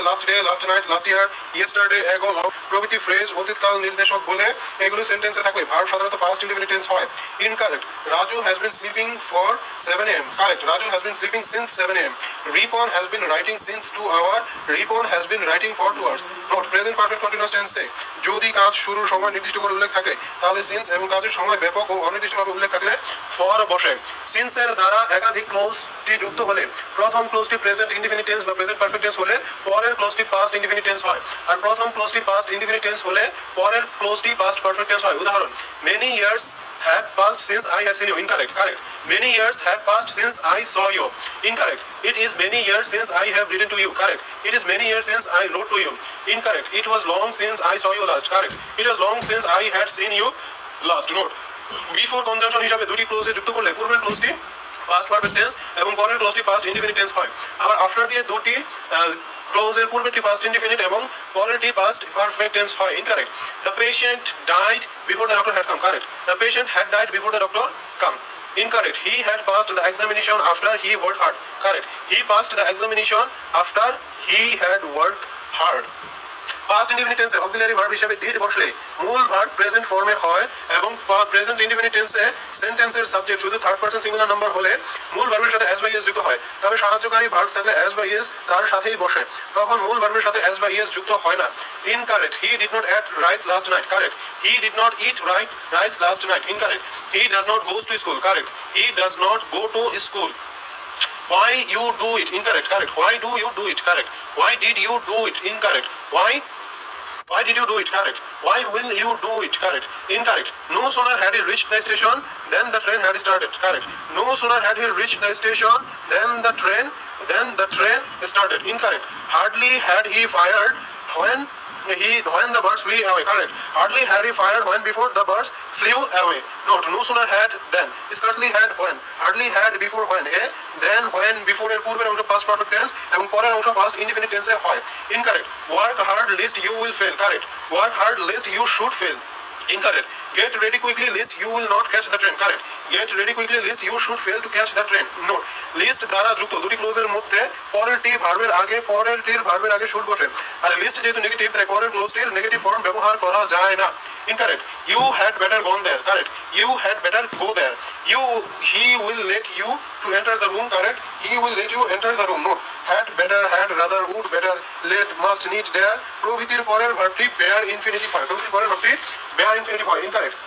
last day, last night, last year, yesterday, ago, now প্রভৃতি phrase অতীতকাল নির্দেশক বলে এগুলো সেন্টেন্সে থাকলে verb সাধারণত past indefinite tense হয়। Incorrect: Raju has been sleeping for 7 a.m. Correct. Raju has been sleeping since 7 a.m. Ripon has been writing since 2 hours. Ripon has been writing for 2 hours. Note: present perfect continuous tense যদি কাজ শুরুর সময় নির্দিষ্ট করে উল্লেখ থাকে তাহলে since এবং কাজের সময় ব্যাপক ও অনির্দিষ্টভাবে উল্লেখ থাকলে ফর বসে। সিন্সের দ্বারা একাধিক ক্লোজটি যুক্ত হলে প্রথম ক্লোজটি প্রেজেন্ট ইনডিফিনিট টেন্স বা প্রেজেন্ট পারফেক্ট টেন্স হলে পরের ক্লোজটি পাস্ট ইনডিফিনিট টেন্স হয়, আর প্রথম ক্লোজটি পাস্ট ইনডিফিনিট টেন্স হলে পরের ক্লোজটি পাস্ট পারফেক্ট টেন্স হয়। উদাহরণ: many years have passed since I have seen you. Incorrect. Correct. Many years have passed since I saw you. Incorrect. It is many years since I have written to you. Correct. It is many years since I wrote to you. Incorrect. It was long since I saw you last. Correct. It was long since I had seen you last. Note: before conjunction হিসাবে দুটি ক্লোজে যুক্ত করলে পূর্বের ক্লোজটি past perfect tense এবং পরের ক্লোজটি past indefinite tense হয়। আবার after দিয়ে দুটি ক্লোজের পূর্বেরটি পাস্ট ইনডিফিনিট এবং পরেরটি পাস্ট পারফেক্ট টেন্স হয়। Incorrect: the patient died before the doctor had come. Correct. The patient had died before the doctor came. Incorrect. He had passed the examination after he worked hard. Correct. He passed the examination after he had worked hard. Past indefinite টেন্সে auxiliary verb হিসেবে did বসলে মূল verb present ফর্মে হয় এবং present indefinite টেন্সে সেন্টেন্সের subject শুধু থার্ড পারসন সিঙ্গুলার নাম্বার হলে মূল ভার্বের সাথে অ্যাজ বা ইএস যুক্ত হয়। তবে সাহায্যকারী ভার্ব থাকলে অ্যাজ বা ইএস তার সাথেই বসে, তখন মূল ভার্বের সাথে অ্যাজ বা ইএস যুক্ত হয় না। Incorrect: He did not eat rice last night. Correct. He did not eat rice last night. Incorrect. He does not go to school. Correct. He does not go to school. Why you do it? Incorrect. Correct. Why do you do it? Correct. Why did you do it? Incorrect. Why did you do it? Correct. Why will you do it? Correct. Incorrect. No sooner had he reached the station than the train had started. Correct. No sooner had he reached the station than the train started. Incorrect. Hardly had he fired when the birds flew away. Correct. Hardly had he fired when before the birds flew away. Note: no sooner had than, scarcely had when, hardly had before when, then when before এর পূর্বের অংশ past perfect tense এবং পরের অংশ past indefinite tense এ হয়। Incorrect. Work hard lest you will fail. Correct. Work hard lest you should fail. Incorrect. Get ready quickly lest you will not catch the train. Correct. Get ready quickly lest you should fail to catch the train. Note: list দ্বারা যুক্ত দুটি ক্লোজের মধ্যে পরেরটির ভার্বের আগে should বসে, আর list যেহেতু negative তাই পরের ক্লোজটির নেগেটিভ ফর্ম ব্যবহার করা যায় না। Incorrect. You had better gone there. Correct. You had better go there. He will let you to enter the room. Correct. He will let you enter the room. Note: had, better, had, rather, would, better, let, must, need, dare প্রভৃতির পরের ভার্বটি bare infinitive হয়। প্রভৃতির পরের ভার্বটি bare infinitive হয়। Incorrect.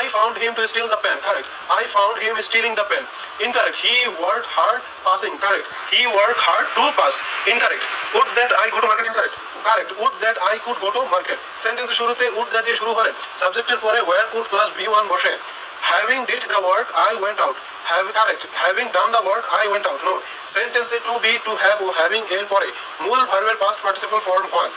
I found him to steal the pen. Correct. I found him stealing the pen. Incorrect. He worked hard passing. Correct. He worked hard to pass. Incorrect. Would that I go to market. Incorrect. Correct. Would that I could go to market. Sentence শুরুতে would that দিয়ে শুরু হয়। সাবজেক্টের পরে where could plus be1 বসে। Having did the work, I went out. Correct. Having done the work, I went out. No. Sentence to be, to have O having এর পরে মূল ভার্বের past participle form হয়।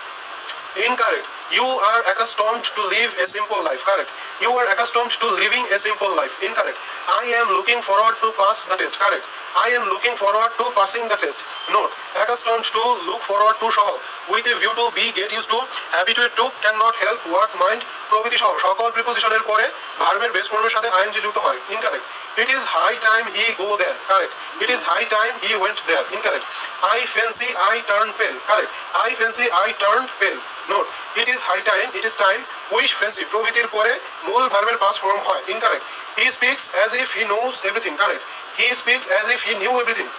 Incorrect. You are accustomed to live a simple life. Correct. You are accustomed to living a simple life. Incorrect. I am looking forward to pass the test. Correct. I am looking forward to passing the test. Note. Accustomed to, look forward to সহ with a view to, be, get used to, habituate to, cannot help, work, mind প্রভৃতি সহ সকল প্রিপোজিশনের পরে ভার্বের base ফর্মের সাথে ING যুক্ত হয়। Incorrect. It is high time he go there. Correct. It is high time he went there. Incorrect. I fancy I turned pale. Correct. I fancy I turned pale. Note. It is high time, it is time, wish, fancy প্রভৃতির পরে মূল ভার্বের past form হয়। Incorrect. He speaks as if he knows everything. Correct. He speaks as if he knew everything.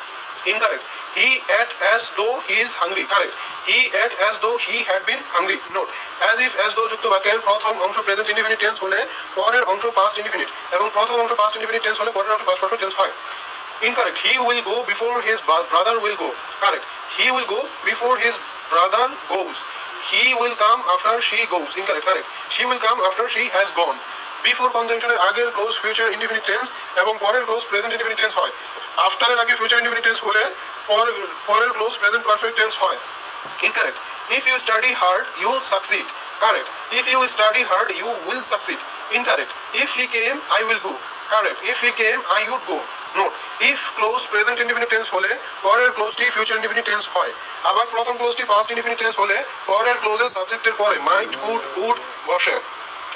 Incorrect. He ate as though he is hungry. Correct. He ate as though he had been hungry. Note. As if, as though যুক্ত বাক্যের প্রথম অংশ present indefinite tense হলে পরের অংশ past indefinite এবং প্রথম অংশ পাস্ট ইনডিফিনিট টেন্স হলে পরের অংশ পাস্ট পারফেক্ট টেন্স হয়। Incorrect. He will go before his brother will go. Correct. He will go before his brother goes. He will come after she goes. Incorrect. Correct. She will come after she has gone. Before কনজাংশনের আগের close future indefinite tense এবং পরের close present indefinite tense হয়। আফটারের আগে future indefinite tense হলে পরের close present perfect tense হয়। Incorrect. If you study hard, you succeed. Correct. If you study hard, you will succeed. Incorrect. If he came, I will go. Correct. If he came, I would go. Note. If close present indefinite tense হলে পরের ক্লোজটি future indefinite tense হয়। আবার প্রথম ক্লোজটি past indefinite tense হলে পরের ক্লোজের সাবজেক্টের পরে মাইট, could, would বসে।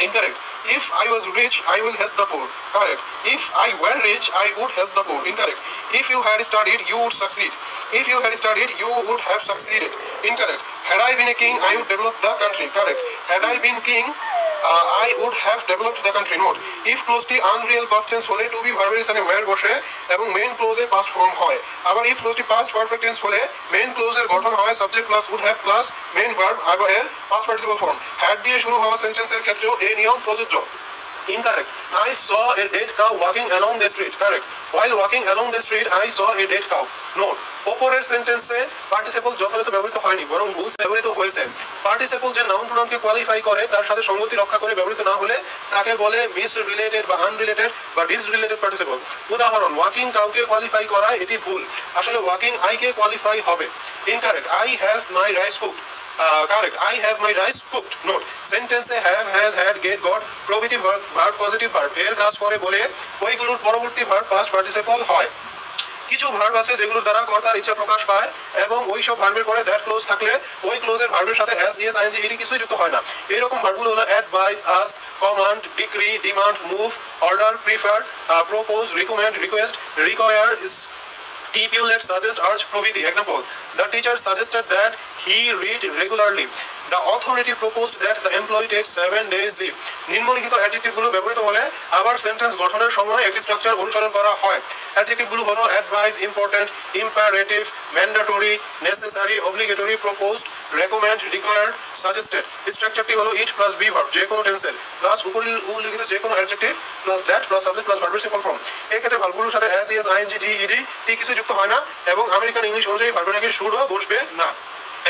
Incorrect. If I was rich, I will help the poor. Correct. If I were rich, I would help the poor. Incorrect. If you had studied, you would succeed. If you had studied, you would have succeeded. Incorrect. Had I been a king, I would develop the country. Correct. Had I been king, I would have developed the country. Note. If ক্লোজটি unreal past tense হলে to be ভার্বের স্থানে wire বসে এবং main ক্লোজে past form হয়। আবার if ক্লোজটি past perfect tense হলে মেইন ক্লোজের গঠন হয় subject plus would have plus main verb এর পাস্ট পার্টিসিপল ফর্ম। হ্যাড দিয়ে শুরু হওয়া সেন্টেন্সের ক্ষেত্রেও এই নিয়ম প্রযোজ্য। Incorrect. I saw a dead cow walking along the street. Correct. While walking along the street, I saw a dead cow. Note. ওপরের সেন্টেন্সে পার্টিসিপল যথাযথ ব্যবহৃত হয়নি বরং ভুল ব্যবহৃত হয়েছে। পার্টিসিপল যে নাউন প্রোনাউনকে কোয়ালিফাই করে তার সাথে সঙ্গতি রক্ষা করে ব্যবহৃত না হলে তাকে বলে মিস রিলেটেড বা আনরিলেটেড বা ডিসরিলেটেড পার্টিসিপল। উদাহরণ ওয়াকিং কাউকে কোয়ালিফাই করা এটি ভুল। আসলে ওয়াকিং আইকে কোয়ালিফাই হবে। Incorrect. I have my rice cooked. Correct. I have my rice cooked. Note. Sentence have, has, had, get, got প্রভৃতি ভার্ব পজিটিভ ভার্ব এর কাজ করে বলে ওইগুলোর পরবর্তী ভার্ব পাস্ট পার্টিসিপল হয়। কিছু ভার্ব আছে যেগুলোর দ্বারা কর্তার ইচ্ছা প্রকাশ পায় এবং ওই সব ভার্বের পরে দ্যাট ক্লোজ থাকলে ওই ক্লোজের ভার্বের সাথে হ্যাজ, ইয়েস, আইএনজি এটি কিছুই যুক্ত হয় না। এরকম ভার্বগুলো হলো advice, ask, command, decree, demand, move, order, prefer, propose, recommend, request, require, stipulate, suggest, urge প্রভৃতি। Example. The teacher suggested that he read regularly. The authority proposed that the employee take 7 days leave. নিম্নলিখিত অ্যাডজেক্টিভগুলো ব্যবহৃত হলে আবার sentence গঠনের সময় একটি structure অনুসরণ করা হয়। অ্যাডজেক্টিভগুলো হলো advice, important, imperative, mandatory, necessary, obligatory, proposed, recommend, required, suggested. স্ট্রাকচারটি হলো ইট প্লাস বি ভার্ব যে কোনো টেন্সের প্লাস উপরে উল্লিখিত যে কোনো adjective plus that plus subject plus ভার্বের সিম্পল ফর্ম। এই ক্ষেত্রে ভার্বগুলোর সাথে S, E S, I N G, D, E D T কিছু যুক্ত হয় না এবং আমেরিকান ইংলিশ অনুযায়ী ভার্বের আগে শুরু বসবে না।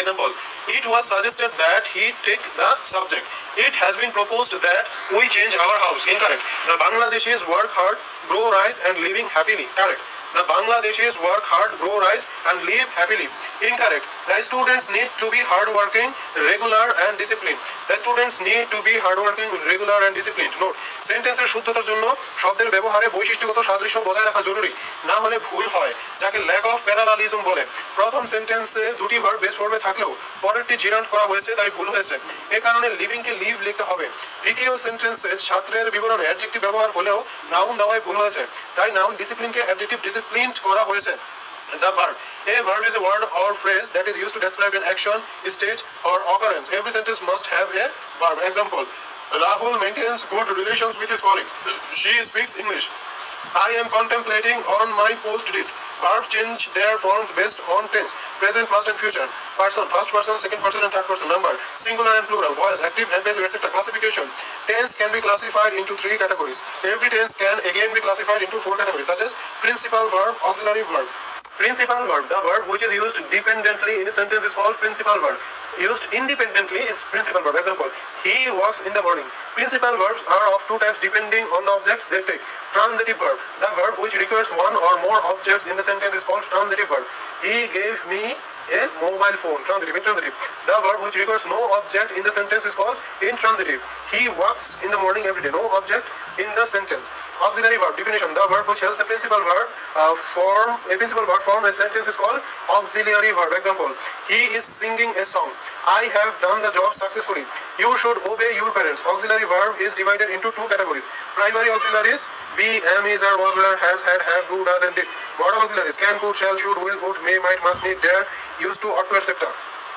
Example. It was suggested that he take the subject. It has been proposed that we change our house. Incorrect. The Bangladeshis work hard, grow, rise and living happily. Correct. The Bangladeshis work hard, grow, rise and live happily. Incorrect. The students need to be hardworking, regular and disciplined. The students need to be hardworking, regular and disciplined. Note. সেন্টেন্সের শুদ্ধতার জন্য শব্দের ব্যবহারে বৈশিষ্ট্যগত সাদৃশ্য বজায় রাখা জরুরি, না হলে ভুল হয়, যাকে ল্যাক অফ প্যারালালিজম বলে। প্রথম সেন্টেন্সে দুটি ভার্ব বেস ফর্মে থাকলেও পরেরটি জিরান্ট করা হয়েছে তাই ভুল হয়েছে। এ কারণে লিভিংকে লিভ লিখতে হবে। দ্বিতীয় সেন্টেন্সে ছাত্রের বিবরণে অ্যাডজেক্টিভ ব্যবহার হলেও নাউন দেওয়ায় ভুল হয়েছে, তাই নাউন ডিসিপ্লিনকে অ্যাডজেক্টিভ ডিসিপ্লিনড করা হয়েছে। The verb. A verb is a word or phrase that is used to describe an action, state or occurrence. Every sentence must have a verb. Example. Rahul maintains good relations with his colleagues. She speaks English. I am contemplating on my post-its. Verbs change their forms based on tense, present, past and future. Person, first person, second person and third person. Number, singular and plural. Voice, active and passive, etc. Classification. Tense can be classified into 3 categories. Every tense can again be classified into 4 categories, such as principal verb, auxiliary verb. Principal verb, the verb which is used dependently in a sentence is called principal verb. Used independently is principal verb. Example, he walks in the morning. Principal verbs are of 2 types depending on the objects they take. Transitive verb, the verb which requires 1 or more objects in the sentence is called transitive verb. He gave me a mobile phone. Transitive, intransitive. The verb which requires no object in the sentence is called intransitive. He walks in the morning every day. No object in the sentence. Auxiliary verb, definition, the verb which helps a principal verb form a sentence is called auxiliary verb. Example, he is singing a song. I have done the job successfully. You should obey your parents. Auxiliary verb is divided into 2 categories. Primary auxiliaries, be, am, is, are, was, were, has, had, have, do, does and did. Modal auxiliaries, can, could, shall, should, will, would, may, might, must, need, dare, used to, ought to, etc.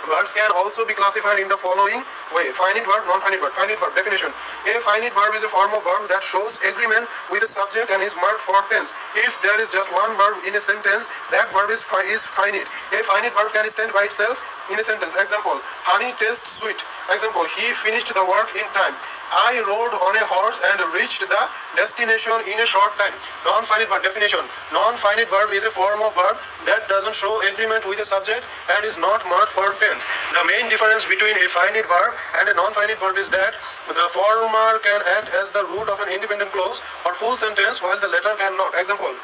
Verbs can also be classified in the following way. Finite verb, non-finite verb. Finite verb, definition. A finite verb is a form of verb that shows agreement with the subject and is marked for tense. If there is just one verb in a sentence, that verb is finite. A finite verb can stand by itself in a sentence. Example, honey tastes sweet. Example, he finished the work in time. I rode on a horse and reached the destination in a short time. Non-finite verb, definition. Non-finite verb is a form of verb that doesn't show agreement with the subject and is not marked for tense. The main difference between a finite verb and a non-finite verb is that the former can act as the root of an independent clause or full sentence while the latter cannot. Example,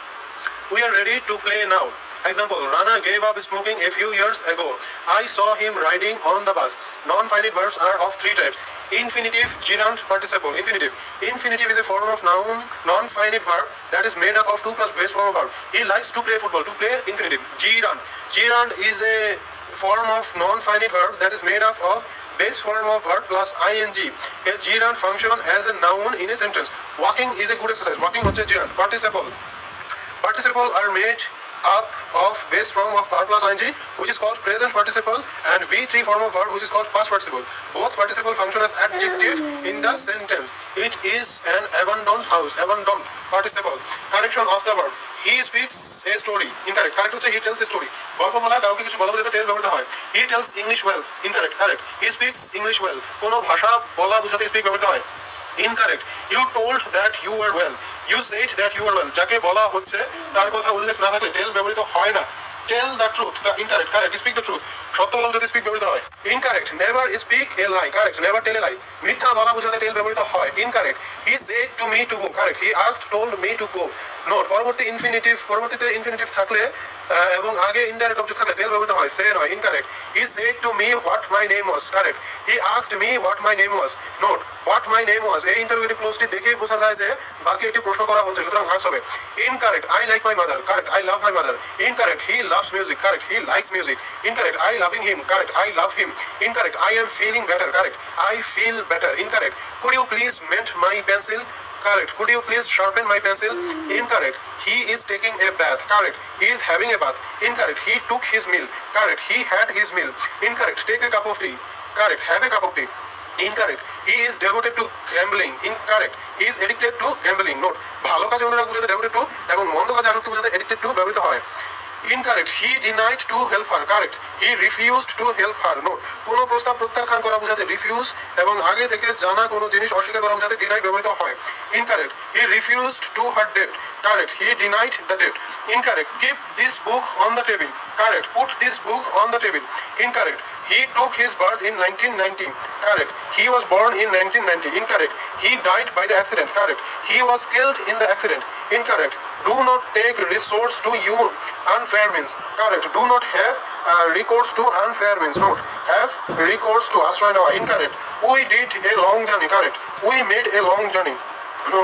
we are ready to play now. Example, Rana gave up smoking a few years ago. I saw him riding on the bus. Non-finite verbs are of 3 types. Infinitive, gerund, participle. Infinitive. Infinitive is a form of noun, non-finite verb that is made up of 2 plus base form of verb. He likes to play football. To play, infinitive. Gerund. Gerund is a form of non-finite verb that is made up of base form of verb plus ing. A gerund function as a noun in a sentence. Walking is a good exercise. Walking হচ্ছে gerund. Participle. Participle are made up of base form of verb plus ing, which is called present participle, and V3 form of verb, which is called past participle. Both participle function as adjective in the sentence. It is an abandoned house. Abandoned participle. Correction of the verb. He speaks a story. Incorrect. Correct হচ্ছে he tells a story. গল্প বলা কাউকে কিছু বলা বোঝাতে টেল ব্যবহৃত হয়. He tells English well. Incorrect. Correct. He speaks English well. কোনো ভাষা বলা বোঝাতে speak ব্যবহৃত হয়. Incorrect. You told that you were well. You said that you were well. যাকে বলা হচ্ছে তার কথা উল্লেখ না থাকলে টেল ব্যবহৃত হয় না. Tell the truth. Incorrect. Correct. Speak the truth. সত্য বলা বোঝাতে speak ব্যবহৃত হয়. Incorrect. Never speak a lie. Correct. Never tell a lie. মিথ্যা বলা বোঝাতে টেল ব্যবহৃত হয়. Incorrect. He said to me to go. Correct. He asked, told me to go. Note, পরবর্তীতে ইনফিনিটিভ থাকলে এবং আগে ইনডাইরেক্ট অবজেক্ট থাকলে টেল ব্যবহৃত হয়. Say নয়. Incorrect. He said to me what my name was. Correct. He asked me what my name was. Note, what my name was. এই interrogative ক্লোজটি দেখেই বোঝা যায় যে বাকি একটি প্রশ্ন করা হচ্ছে, সুতরাং ভার্স হবে. Incorrect. I like my mother. Correct. I love my mother. Incorrect. He loves music. Correct. He likes music. Incorrect. I loving him. Correct. I love him. Incorrect. I am feeling better. Correct. I feel better. Incorrect. Could you please mend my pencil? Correct. Could you please sharpen my pencil? Incorrect. He is taking a bath. Correct. He is having a bath. Incorrect. He took his meal. Correct. He had his meal. Incorrect. Take a cup of tea. Correct. Have a cup of tea. Incorrect. He is devoted to gambling. Incorrect. He is addicted to gambling. Note, ভালো কাজে অনুরাগ বোঝাতে devoted to এবং মন্দ কাজে আসক্তি বোঝাতে addicted to ব্যবহৃত হয়. Incorrect. He denied to help her. Correct. He refused to help her. Note, কোনো প্রস্তাব প্রত্যাখ্যান করা বোঝাতে refuse এবং আগে থেকে জানা কোনো জিনিস অস্বীকার করা বোঝাতে deny ব্যবহৃত হয়. Incorrect. He refused to her debt. Correct. He denied the debt. Incorrect. Keep this book on the table. Correct. Put this book on the table. Incorrect. He took his birth in 1990. Correct. He was born in 1990. Incorrect. He died by the accident. Correct. He was killed in the accident. Incorrect. Do not take resource to you unfair means. Correct. Do not have recourse to unfair means. Note, have recourse to আশ্রয় নেওয়া. Incorrect. We did a long journey. Correct. We made a long journey. No,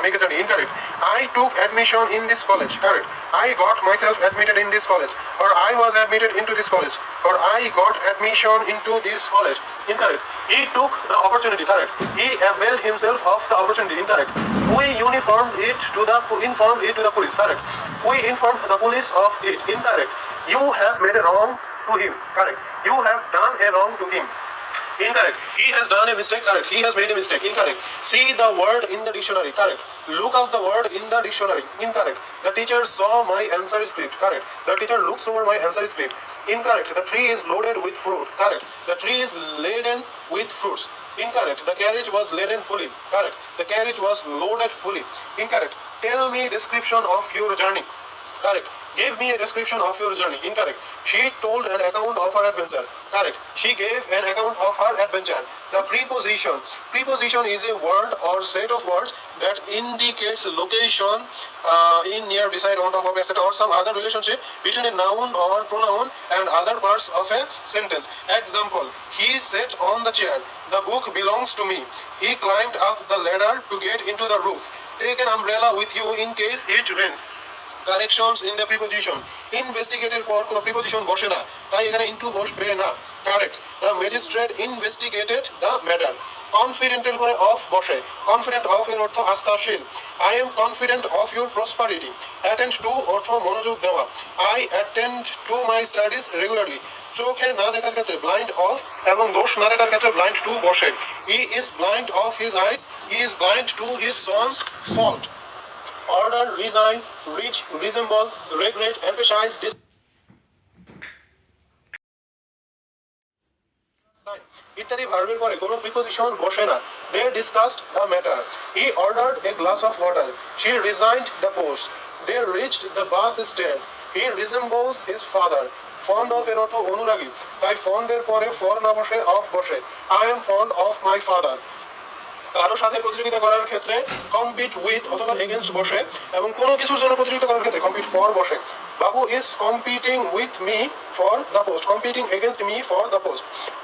make a journey. Incorrect. I took admission in this college. Correct. I got myself admitted in this college. Or I was admitted into this college. Or I got admission into this college. Incorrect. He took the opportunity. Correct. He availed himself of the opportunity. Incorrect. We informed it to the police. Correct. We informed the police of it. Incorrect. You have made a wrong to him. Correct. You have done a wrong to him. Incorrect. He has done a mistake. Correct. He has made a mistake. Incorrect. See the word in the dictionary. Correct. Look up the word in the dictionary. Incorrect. The teacher saw my answer script. Correct. The teacher looks over my answer script. Incorrect. The tree is loaded with fruit. Correct. The tree is laden with fruits. Incorrect. The carriage was laden fully. Correct. The carriage was loaded fully. Incorrect. Tell me description of your journey. Correct. Give me a description of your journey. Incorrect. She told an account of her adventure. Correct. She gave an account of her adventure. The preposition. Preposition is a word or set of words that indicates location in, near, beside, on top of, etc. or some other relationship between a noun or pronoun and other parts of a sentence. Example. He sat on the chair. The book belongs to me. He climbed up the ladder to get into the roof. Take an umbrella with you in case it rains. Corrections in the preposition ইনভেস্টিগেটের পর কোনো preposition বসে না, তাই এখানে into বসবে না। Correct. The magistrate investigated the matter. কনফিডেন্টের পরে অফ বসে। কনফিডেন্ট অফ এর অর্থ আস্থাশীল। I am confident of your prosperity. Attend to অর্থ মনোযোগ দেওয়া। I attend to my studies regularly. চোখে না দেখার ক্ষেত্রে ব্লাইন্ড অফ এবং দোষ না দেখার ক্ষেত্রে ব্লাইন্ড টু বসে। He is blind of his eyes. He is blind to his sons fault. Order, resign, reach, resemble, regret, emphasize, ইত্যাদি ভার্বের পরে কোনো প্রিপোজিশন বসে না। They discussed the matter. He ordered a glass of water. She resigned the post. They reached the bus stand. He resembles his father. Fond of এর অর্থ অনুরাগী, তাই fond এর পরে for না বসে of বসে। I am fond of my father. কারোর সাথে প্রতিযোগিতা করার ক্ষেত্রে কম্পিট উইথ অথবা এগেনস্ট বসে এবং কোনো কিছুর জন্য প্রতিযোগিতা করার ক্ষেত্রে কম্পিট ফর বসে। বাবু is competing with me for the post. Competing against me for the post.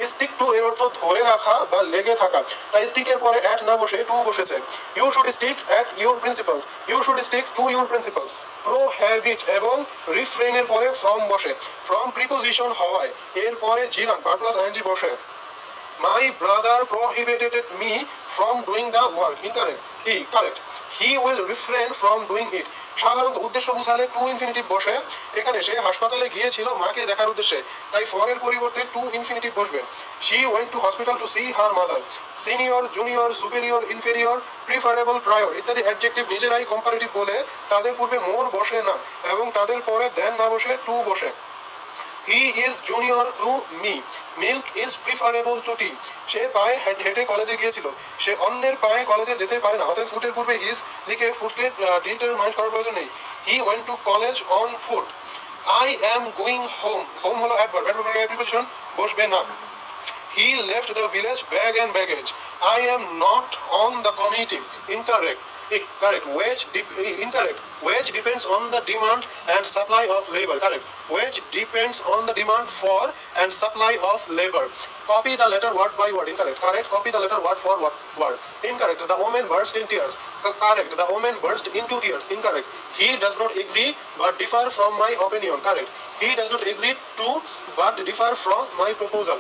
Stick to এর অর্থ ধরে রাখা বা লেগে থাকা, তাই স্টিকের পরে অ্যাট না বসে টু বসেছে। You should stick at your principles. You should stick to your principles. Prohibit এবং রিফ্রেনের পরে ফ্রম বসে। ফ্রম প্রিপোজিশন হওয়ায় এর পরে জিরান ভার্ব প্লাস আইএনজি বসে। My brother prohibited me from doing the work. Incorrect. He. Correct. He will refrain from doing it. সাধারণত উদ্দেশ্য বুঝালে টু ইনফিনিটিভ বসে। এখানে সে হাসপাতালে গিয়েছিল মাকে দেখার উদ্দেশ্যে, তাই ফরের পরিবর্তে টু ইনফিনিটিভ বসবে। She went to hospital to see her mother. Senior, junior, superior, inferior, preferable, prior ইত্যাদি অ্যাডজেক্টিভ নিজেরাই কম্পারেটিভ বলে তাদের পূর্বে মোর বসে না এবং তাদের পরে দেন না বসে টু বসে। He is junior to me. Milk is preferable to tea. সে পায়ে হেঁটে কলেজে গিয়েছিল। সে অন্যের পায়ে কলেজে যেতে পারে না, অতএব ফুটের পূর্বে ইজ লিখে ফুটকে ডিটারমাইন করার প্রয়োজন নেই। He went to college on foot. I am going home. Home হলো অ্যাডভার্ব, অ্যাডভার্ব প্রিপোজিশন বসবে না। He left the village bag and baggage. I am not on the committee. Incorrect. Correct. Incorrect. Wage depends on the demand and supply of labor. Correct. Wage depends on the demand for and supply of labor. Copy the letter word by word. Incorrect. Correct. Copy the letter word for word. Incorrect. The woman burst in tears. Correct. The woman burst into tears. Incorrect. He does not agree but differ from my opinion. Correct. He does not agree to but differ from my proposal.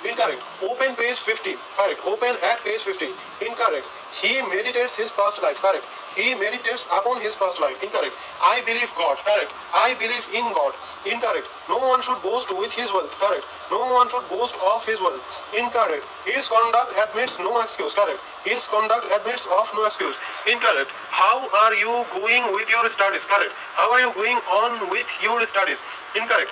Incorrect. Open page 50. Correct. Open at page 50. Incorrect. He meditates his past life. Correct. He meditates upon his past life. Incorrect. I believe God. Correct. I believe in God. Incorrect. No one should boast with his wealth. Correct. No one should boast of his wealth. Incorrect. His conduct admits no excuse. Correct. His conduct admits of no excuse. Incorrect. How are you going with your studies? Correct. How are you going on with your studies? Incorrect.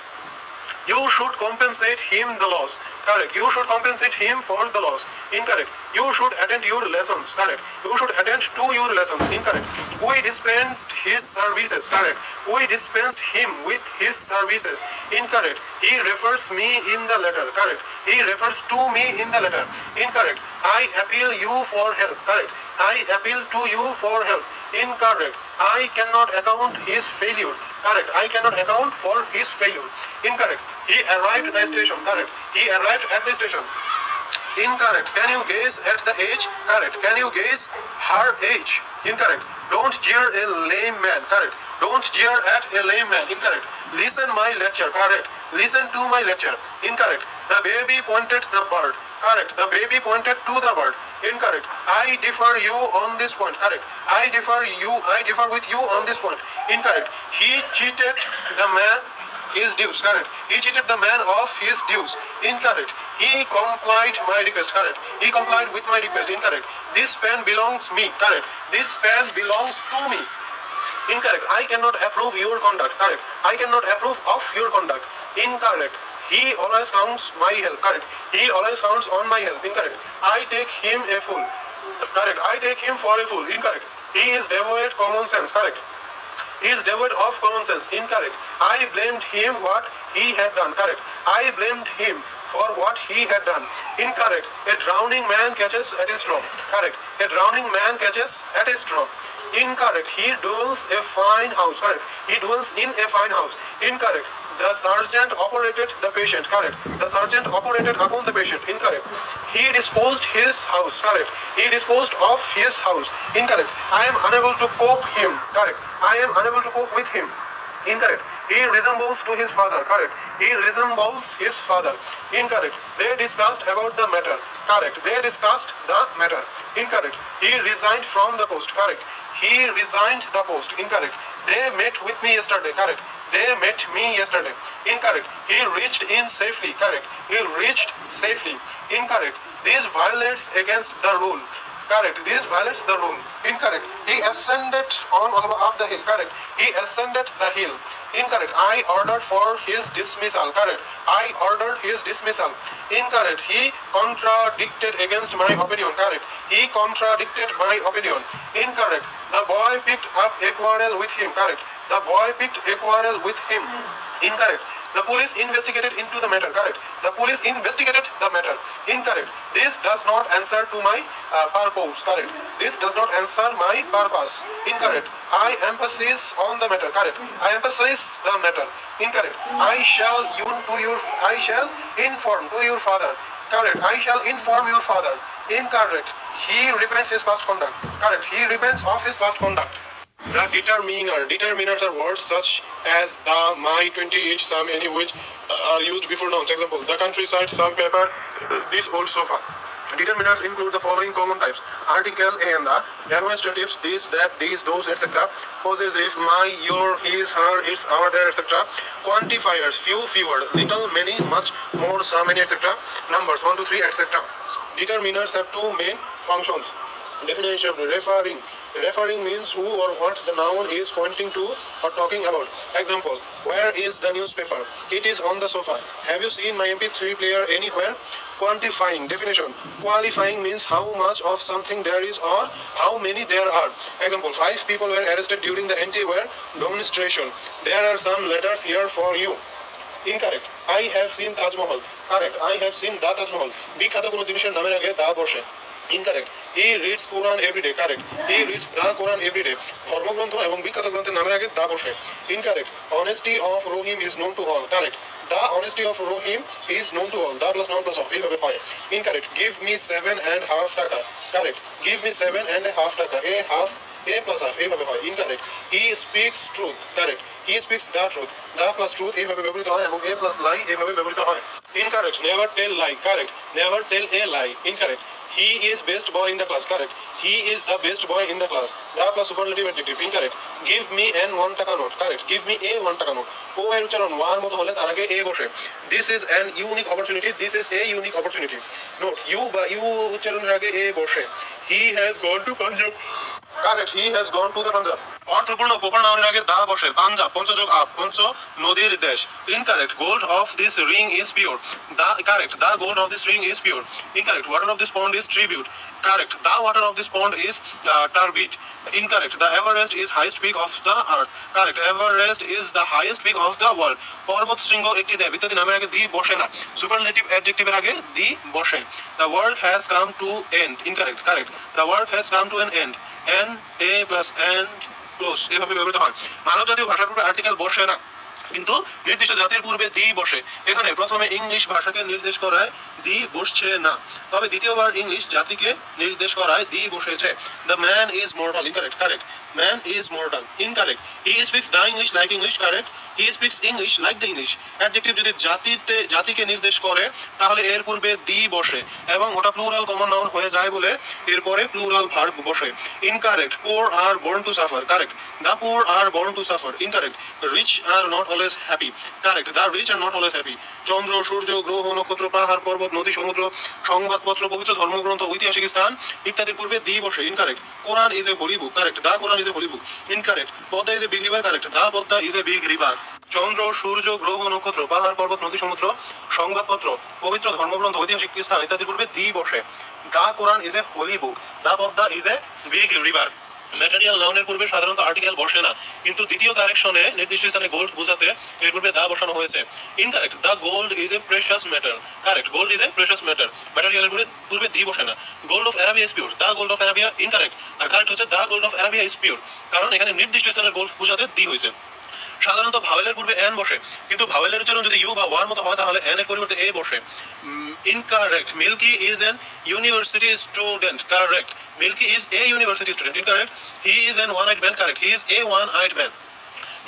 You should compensate him the loss. Correct. You should compensate him for the loss. Incorrect. You should attend your lessons. Correct. You should attend to your lessons. Incorrect. We dispensed his services. Correct. We dispensed him with his services. Incorrect. He refers me in the letter. Correct. He refers to me in the letter. Incorrect. I appeal you for help. Correct. I appeal to you for help. Incorrect. I cannot account his failure. Correct. I cannot account for his failure. Incorrect. He arrived at the station. Correct. He arrived at the station. Incorrect. Can you gaze at the age? Correct. Can you gaze her age? Incorrect. Don't jeer a lame man. Correct. Don't jeer at a lame man. Incorrect. Listen my lecture. Correct. Listen to my lecture. Incorrect. The baby pointed the bird. Correct. The baby pointed to the bird. Incorrect. I differ you on this point. Correct. I differ with you on this point. Incorrect. He cheated the man. his dues, correct. He cheated the man of his dues, incorrect. He complied my request, correct. He complied with my request, incorrect. This pen belongs me, correct. This pen belongs to me, incorrect. I cannot approve your conduct, correct. I cannot approve of your conduct, incorrect. He always counts my help, correct. He always counts on my help, incorrect. I take him a fool, correct. I take him for a fool, incorrect. He is devoid common sense, correct. He is devoid of common sense, incorrect. I blamed him what he had done, correct. I blamed him for what he had done, incorrect. A drowning man catches at a straw, correct. A drowning man catches at a straw, incorrect. He dwells a fine house, correct. He dwells in a fine house, incorrect. The sergeant operated the patient, correct. The sergeant operated upon the patient, incorrect. He disposed his house, correct. He disposed of his house, incorrect. I am unable to cope him, correct. I am unable to cope with him, incorrect. He resembles to his father, correct. He resembles his father, incorrect. They discussed about the matter, correct. They discussed the matter, incorrect. He resigned from the post, correct. He resigned the post, incorrect. They met with me yesterday, correct. They met me yesterday, incorrect. He reached in safely, correct. He reached safely, incorrect. This violates against the rule, correct. This violates the rule, incorrect. He ascended on or up the hill, correct. He ascended the hill, incorrect. I ordered for his dismissal, correct. I ordered his dismissal, incorrect. He contradicted against my opinion, correct. He contradicted my opinion, incorrect. The boy picked up a quarrel with him, correct. The boy picked a quarrel with him, incorrect. The police investigated into the matter, correct. The police investigated the matter, incorrect. This does not answer to my purpose, correct. This does not answer my purpose, incorrect. I emphasize on the matter, correct. I emphasize the matter, incorrect. I shall inform to your father, correct. I shall inform your father, incorrect. He repents his past conduct, correct. He repents of his past conduct. The determiners are words such as the, my, 20, each, some, any, which are used before nouns. Example, the countryside, some paper, this old sofa. Determiners include the following common types: article a and the, demonstratives this, that, these, those, etc. Possessive my, your, his, her, its, our, their, etc. Quantifiers few, fewer, little, many, much, more, some, many, etc. Numbers 1, 2, 3, etc. Determiners have two main functions. Definition: referring means who or what the noun is pointing to or talking about. Example: where is the newspaper? It is on the sofa. Have you seen my MP3 player anywhere? Quantifying. Definition: qualifying means how much of something there is or how many there are. Example: 5 people were arrested during the anti-war demonstration. There are some letters here for you. Incorrect. I have seen Taj Mahal. Correct. I have seen the Taj Mahal. বিখ্যাত কোনো জিনিসের নামের আগে দা বসে। Incorrect. He reads Quran every day, correct. He reads the Quran every day. ধর্মগ্রন্থ এবং বিখ্যাত গ্রন্থের নামের আগে দা বসে। Incorrect. Honesty of Rohim is known to all, correct. The honesty of Rohim is known to all. The plus noun plus of এইভাবে হয়। Incorrect. Give me 7.5 টাকা, correct. Give me 7.5 টাকা, a plus half এইভাবে হয়। Incorrect. He speaks truth, correct. He speaks the truth. The plus truth এইভাবে ব্যবহৃত হয় এবং a plus lie এইভাবে ব্যবহৃত হয়। Incorrect. Never tell lie, correct. Never tell a lie, incorrect. He is best boy in the class, correct. He is the best boy in the class. The plus superlative adjective, incorrect. Give me an 1 টাকা note, correct. Give me a 1 টাকা note. ও এর উচ্চারণ war মতো হলে তার আগে এ বসে। This is an unique opportunity. This is a unique opportunity. Note, you বা ইউ উচ্চারণের আগে এ বসে। He has gone to Punjab. Correct. He has gone to the Punjab. অর্থপূর্ণ প্রপার নাউনের আগে দা বসে। পাঞ্জাব পঞ্চযোগ আপ, পঞ্চ নদীর দেশ। Incorrect. Gold of this ring is pure. The correct. The gold of this ring is pure. Incorrect. Water of this pond is tribute. Correct. The water of this pond is turbid. Incorrect. The Everest is highest peak of the earth. Correct. Everest is the highest peak of the world. পর্বত শৃঙ্গ একটি দেব ইত্যাদি নামের আগে দি বসে না। Superlative অ্যাডজেক্টিভের আগে দি বসে। The world has come to end. Incorrect. Correct. The world has come to an end. N a plus and close এভাবে ব্যবহৃত হয়। মানব জাতীয় ভাষার পূর্বে আর্টিকেল বসে না, কিন্তু নির্দিষ্ট জাতির পূর্বে দি বসে। এখানে প্রথমে ইংলিশ ভাষাকে নির্দেশ করায় দি বসছে না, তবে দ্বিতীয়বার ইংলিশ জাতিকে নির্দেশ করায় দি বসেছে। The man is mortal, incorrect. Correct. Man is mortal, incorrect. He speaks the English like English, correct. He speaks English like the English. Adjective যদি জাতিকে নির্দেশ করে তাহলে এর পূর্বে দি বসে এবং ওটা প্লুরাল কমন নাউন হয়ে যায় বলে এরপরে প্লুরাল ভার্ব বসে। Incorrect. Poor are born to suffer, correct. The poor are born to suffer, incorrect. Rich are not always happy. Correct. The rich are not always happy. চন্দ্র, সূর্য, গ্রহ, নক্ষত্র, পাহাড়, পর্বত, নদী, সমুদ্র, সংবাদপত্র, পবিত্র ধর্মগ্রন্থ, ঐতিহাসিক স্থান ইত্যাদির পূর্বে দি বসে। Incorrect. Quran is a holy book. Correct. The Quran is a holy book. Incorrect. Padma is a big river. Correct. The Padma is a big river. চন্দ্র, সূর্য, গ্রহ, নক্ষত্র, পাহাড়, পর্বত, নদী, সমুদ্র, সংবাদপত্র, পবিত্র ধর্মগ্রন্থ, ঐতিহাসিক স্থান ইত্যাদির পূর্বে দি বসে। The Quran is a holy book. The Padma is a big river. Material নাউনের পূর্বে সাধারণত আর্টিকেল বসে না, কিন্তু দ্বিতীয় কারেকশনে নির্দিষ্ট স্থানে গোল্ড বোঝাতে এর পূর্বে দা বসানো হয়েছে। Incorrect. The gold is a precious matter. Correct. Gold is a precious matter. ম্যাটেরিয়ালের পূর্বে দি বসে না। Gold of Arabia is pure. The gold of Arabia. Incorrect. আর কারেক্ট হচ্ছে the gold of Arabia is pure, কারণ এখানে নির্দিষ্ট স্থানের গোল্ড বোঝাতে দি হয়েছে। সাধারণত ভাওয়েলের পূর্বে এন বসে, কিন্তু ভাওয়েলের উচ্চারণ যদি ইউ বা ওয়ার মতো হয় তাহলে এন এর পরিবর্তে এ বসে। Incorrect. Milky is an university student. Correct. Milky is a university student. Incorrect. He is an one eyed man. Correct. He is a one eyed man.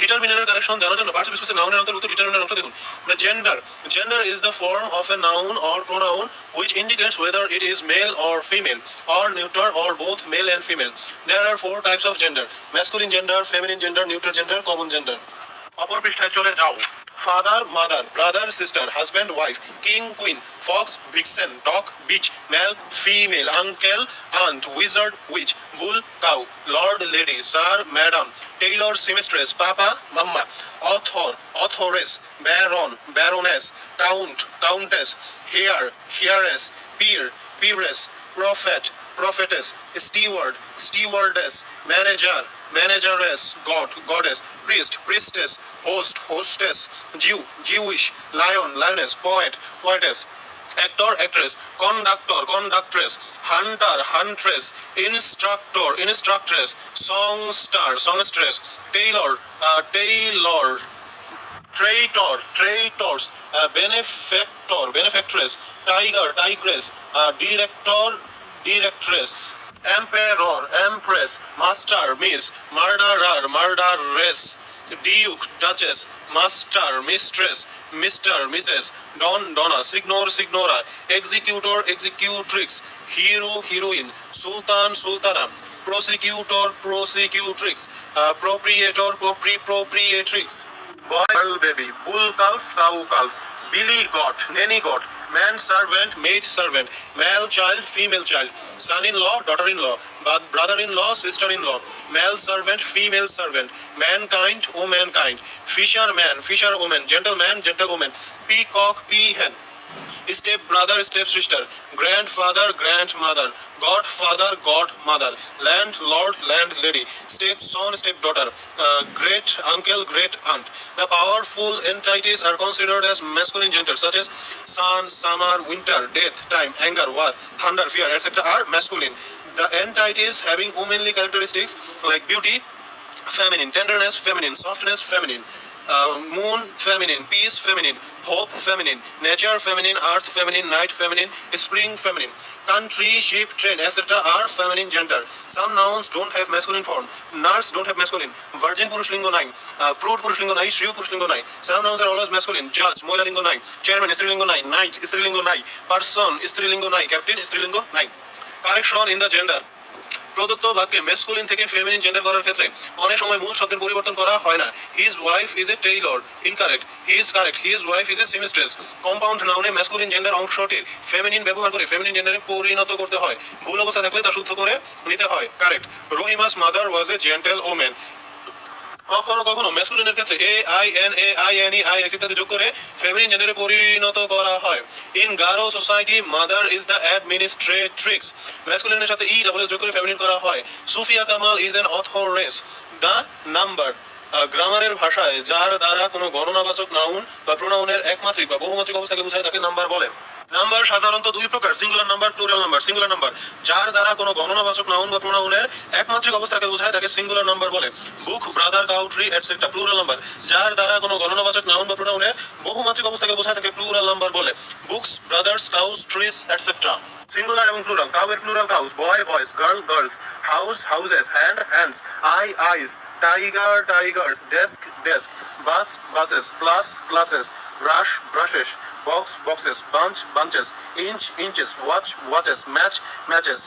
ডিটারমিনারের কারেকশন জানার জন্য পার্টস বিশেষে নাউনের অন্তর্ভুক্ত ডিটারমিনার অংশ দেখুন। The gender. Gender is the form of a noun or pronoun which indicates whether it is male or female or neuter or both male and female. There are 4 types of gender: masculine gender, feminine gender, neuter gender, common gender. অপর পৃষ্ঠায় চলে যাও। Father, mother, brother, sister, husband, wife, king, queen, fox, vixen, dog, bitch, male, female, uncle, aunt, wizard, witch, bull, cow, lord, lady, sir, madam, tailor, seamstress, papa, mamma, author, authoress, baron, baroness, count, countess, heir, heiress, peer, peeress, prophet, prophetess, steward, stewardess, manager, manageress, god, goddess, priest, priestess, host, hostess, Jew, Jewish, lion, lioness, poet, poetess, actor, actress, conductor, conductress, hunter, huntress, instructor, instructress, songster, songstress, tailor, tailor, traitor, traitors, benefactor, benefactress, tiger, tigress, director, directress, emperor, empress, master, miss, murderer, murderess, duke, duchess, master, mistress, Mr., Mrs., Don, Donna, signor, signora, executor, executrix, hero, heroine, sultan, sultana, prosecutor, prosecutrix, proprietor, proprietrix, boy, girl, baby, bull, calf, cow, calf, billy goat, nanny goat, man servant, maid servant, male child, female child, son-in-law, daughter-in-law, brother-in-law, sister-in-law, male servant, female servant, mankind, womankind, fisherman, fisherwoman, gentleman, gentlewoman, peacock, peahen, step brother, step sister, grandfather, grandmother, godfather, godmother, landlord, landlady, step son, step daughter, great uncle, great aunt. The powerful entities are considered as masculine gender, such as sun, summer, winter, death, time, anger, war, thunder, fear, etc. are masculine. The entities having womanly characteristics like beauty, feminine, tenderness, feminine, softness, feminine, moon, feminine, peace, feminine, hope, feminine, nature, feminine, earth, feminine, night, feminine, spring, feminine, country, sheep, train, etc. are feminine gender. Some nouns don't have masculine form. Nurse don't have masculine. Virgin Purushlingo 9. Prude Purushlingo 9. Shriv Purushlingo 9. Some nouns are always masculine. Judge Moilalingo 9. Chairman Strilingo 9. Knight Strilingo 9. Person Strilingo 9. Captain Strilingo 9. Correction in the gender. প্রদত্ত বাক্যে masculine থেকে feminine gender করার ক্ষেত্রে অনেক সময় মূল শব্দের পরিবর্তন করা হয় না। His wife is a tailor. Incorrect. He is correct. His wife is a seamstress. Compound নাউনে ম্যাসকুলিন জেন্ডার অংশটির ফেমিনিন ব্যবহার করে ফেমিনিন জেন্ডারে পরিণত করতে হয়। ভুল অবস্থা থাকলে তা শুদ্ধ করে নিতে হয়। Correct. Rahima's mother was a gentle women. কখনো কখনো ম্যাসকুলিনের ক্ষেত্রে A I N A I N E I X ইত্যাদি যোগ করে ফেমিনিন জেন্ডারে পরিণত করা হয়। In Garo society mother is the administratrix. ম্যাসকুলিনের সাথে ই ডাবল এস যোগ করে ফেমিনিন করা হয়। Sufia Kamal is an authoress. The number. গ্রামারের ভাষায় যার দ্বারা কোনো গণনাবাচক নাউন বা প্রোনাউনের একমাত্রিক বা বহুমাত্রিক অবস্থাকে বোঝায় তাকে নাম্বার বলে। নাম্বার সাধারণত দুই প্রকার: singular number, plural number. Singular number যার দ্বারা কোনো গণনাবাচক নাউন বা প্রোনাউনের একমাত্রিক অবস্থাকে বোঝায় তাকে সিঙ্গুলার নাম্বার বলে। Book, brother, cow, tree, etcetera. Plural number যার দ্বারা কোনো গণনাবাচক নাউন বা প্রোনাউনের বহুমাত্রিক অবস্থাকে বোঝায় তাকে প্লুরাল নাম্বার বলে। Books, brothers, cows, trees, etcetera. Singular এবং প্লুরাল: কাউ এর plural cows, boy boys, girl girls, house houses, hand hands, eye eyes, tiger tigers, desk desk, bus buses, class classes, brush, brushes, box, boxes, bunch, bunches, inch, inches, watch, watches, match, matches,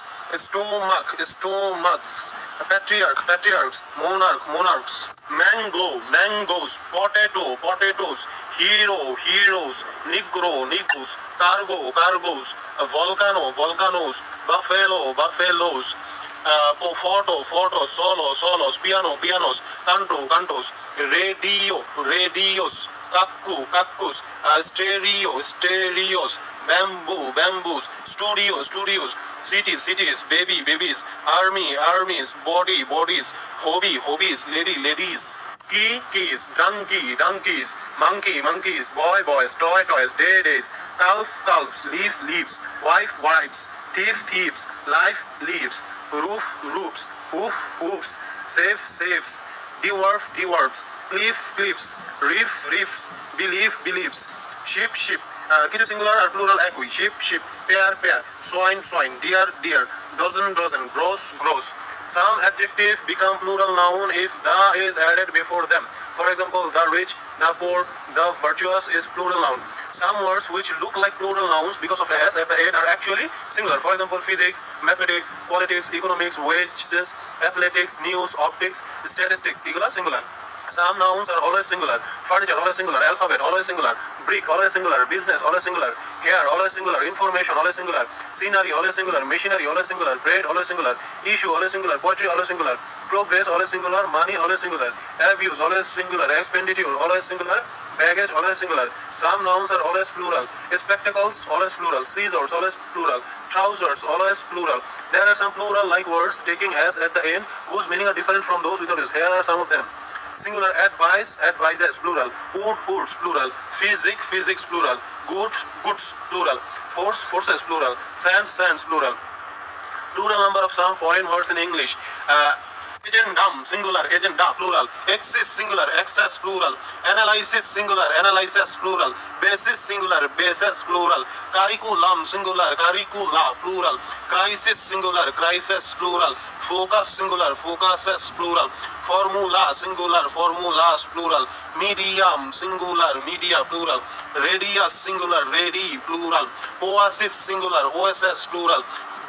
stomach, stomachs, patriarch, patriarchs, monarch, monarchs, mango, mangoes, potato, potatoes, hero, heroes, negro, negroes, cargo, cargoes, volcano, volcanoes, buffalo, buffaloes, photo, photos, solo, solos, piano, pianos, canto, cantos, radio, radios, kakku, kakkus, stereo, stereos, bamboo, bamboos, studio, studios, cities, cities, baby, babies, army, armies, body, bodies, hobby, hobbies, lady, ladies, key, keys, donkey, donkeys, monkey, monkeys, boy, boys, toy, toys, day, days, calf, calves, leaf, leaves, wife, wives, thief, thieves, life, leaves, roof, roofs, hoof, hoofs, safe, safes, dwarf, dwarfs, cliff, cliffs, reef, reefs, believe, believes, ship, ship, কিছু singular আর plural একই, ship, ship, pair, pair, swine, swine, deer, deer, dozen, dozen, gross, gross. Some adjective become plural noun if the is added before them. For example, the rich, the poor, the virtuous is plural noun. Some words which look like plural nouns because of s at the end are actually singular. For example, physics, mathematics, politics, economics, wages, athletics, news, optics, statistics, equal singular. Some nouns are always singular. Furniture, always singular. Alphabet, always singular. Brick, always singular. Business, always singular. Hair, always singular. Information, always singular. Scenery, always singular. Machinery, always singular. Bread, always singular. Issue, always singular. Poetry, always singular. Progress, always singular. Money, always singular. Abuse, always singular. Expenditure, always singular. Baggage, always singular. Some nouns are always plural. Spectacles, always plural. Scissors, always plural. Trousers, always plural. There are some plural like words taking s at the end whose meaning are different from those without s. Here are some of them. Singular advice, advises, plural. Wood, woods, plural. Physics, physics, plural. Good, goods, plural. Force, forces, plural. Sand, sands, plural. Plural number of some foreign words in English. Agendum, singular. Agenda, plural. Axis, singular. Access, plural. Analysis, singular. Analysis, plural. Basis, singular. Basis, plural. Curriculum, singular. Curricula, plural. Crisis, singular. Crisis, plural. Focus, singular. Focuses, plural. Formula, singular. Formulas, plural. Medium, singular. Media, plural. Radius, singular. Radi, plural. Oasis, singular. OSS, plural.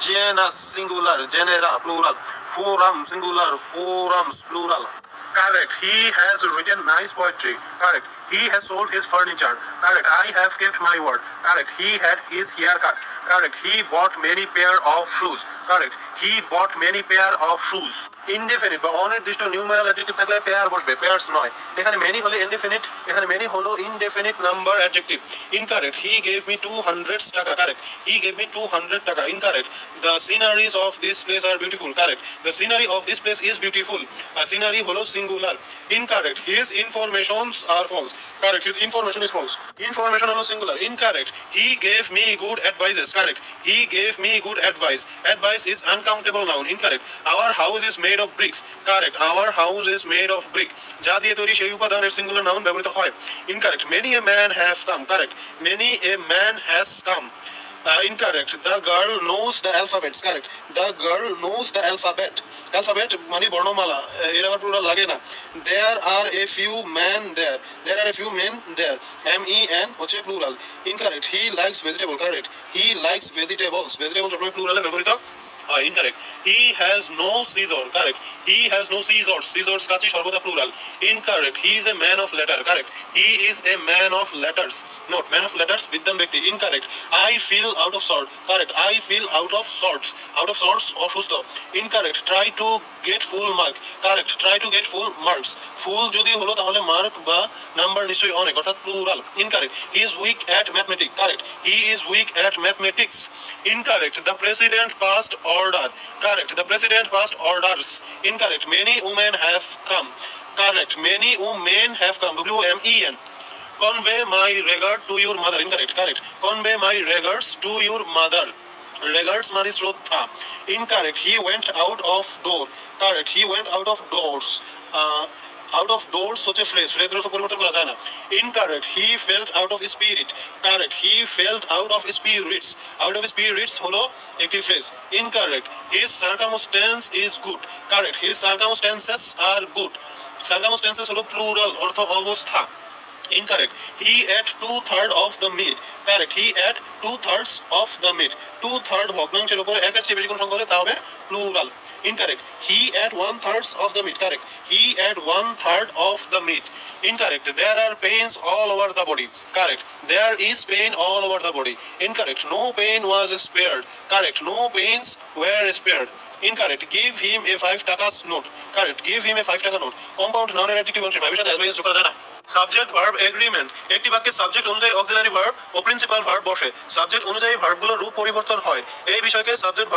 Genus, singular. Genera, plural. Forum, singular. Forums, plural. Correct. He has written nice poetry. Correct. He has sold his furniture. Correct. I have kept my word. Correct. He had his haircut. Correct. He bought many pair of shoes. Correct. He bought many pair of shoes. Indefinite বা অনির্দিষ্ট numeral adjective থাকলে pair বসবে, pairs নয়। এখানে many হলে indefinite, এখানে many হলো indefinite number adjective. Incorrect. He gave me 200 টাকা। কারেক্ট। হি গেভ মি 200 টাকা। Incorrect. The sceneries of this place are beautiful. Correct. The scenery of this place is beautiful. Scenery হলো singular. Incorrect. His informations are false. Correct. His information is false. Information হলো singular. Incorrect. He gave me good advices. Correct. He gave me good advice. Advice is uncountable noun. Incorrect. Our house is made of bricks. Correct. Our house is made of brick. যা দিয়ে তৈরি সেই উপাদানের singular noun ব্যবহৃত হয়। Incorrect. Many a man have come. Correct. Many a man has come. Incorrect. The girl knows the alphabets. Correct. The girl knows the alphabet. Alphabet মানে বর্ণমালা, এর আবার plural লাগে না। There are a few men there. There are a few men there. MEN হচ্ছে plural. Incorrect. He likes vegetable. Correct. He likes vegetables. Vegetables সবসময় plural এ ব্যবহৃত হয়। Incorrect. He has no scissor. Correct. He has no scissors. Scissors কাছে সর্বদা plural. Incorrect. He is a man of letter. Correct. He is a man of letters. Not man of letters, বিদ্বান ব্যক্তি। Incorrect. I feel out of sort. Correct. I feel out of sorts. Out of sorts অসুস্থ। Incorrect. Try to get full mark. Correct. Try to get full marks. Full যদি হলো তাহলে mark বা number নিশ্চয়ই অনেক, অর্থাৎ plural. Incorrect. He is weak at mathematics. Correct. He is weak at mathematics. Incorrect. The president passed order. Correct. The president passed orders. Incorrect. Many women have come. Correct. Many women have come. WMEN. Convey my regard to your mother. Incorrect. Correct. Convey my regards to your mother. Regards মানে শ্রদ্ধা। Incorrect. He went out of door. Correct. He went out of doors. Out of doors হচ্ছে phrase, phrase তো পরিবর্তন করা যায় না। Incorrect. He felt out of spirit. Correct. He felt out of spirits. Out of spirits হলো একটি phrase. Incorrect. His circumstance is good. Correct. His circumstances are good. Circumstances হলো plural, অর্থ অবস্থা। Incorrect. He ate 2/3 of the meat. Correct. He ate 2/3 of the meat. 2/3 ভগ্নাংশের উপরে একের চেয়ে বেশি কোন সংখ্যা হলে তা হবে plural. Incorrect. He ate 1/3 of the meat. Correct. He ate 1/3 of the meat. Incorrect. There are pains all over the body. Correct. There is pain all over the body. Incorrect. No pain was spared. Correct. No pains were spared. Incorrect. Give him a 5 takas note. Correct. Give him a 5 টাকা note. Compound noun এর adjective অংশে 5 এর সাথে as well as যোগ করা যায় না। Subject verb agreement. একটি বাক্যে সাবজেক্ট অনুযায়ী অক্সিলারি ভার্ব ও প্রিন্সিপাল ভার্ব বসে। সাবজেক্ট অনুযায়ী ভার্বগুলোর রূপ পরিবর্তন হয়। এই বিষয়কে সাবজেক্ট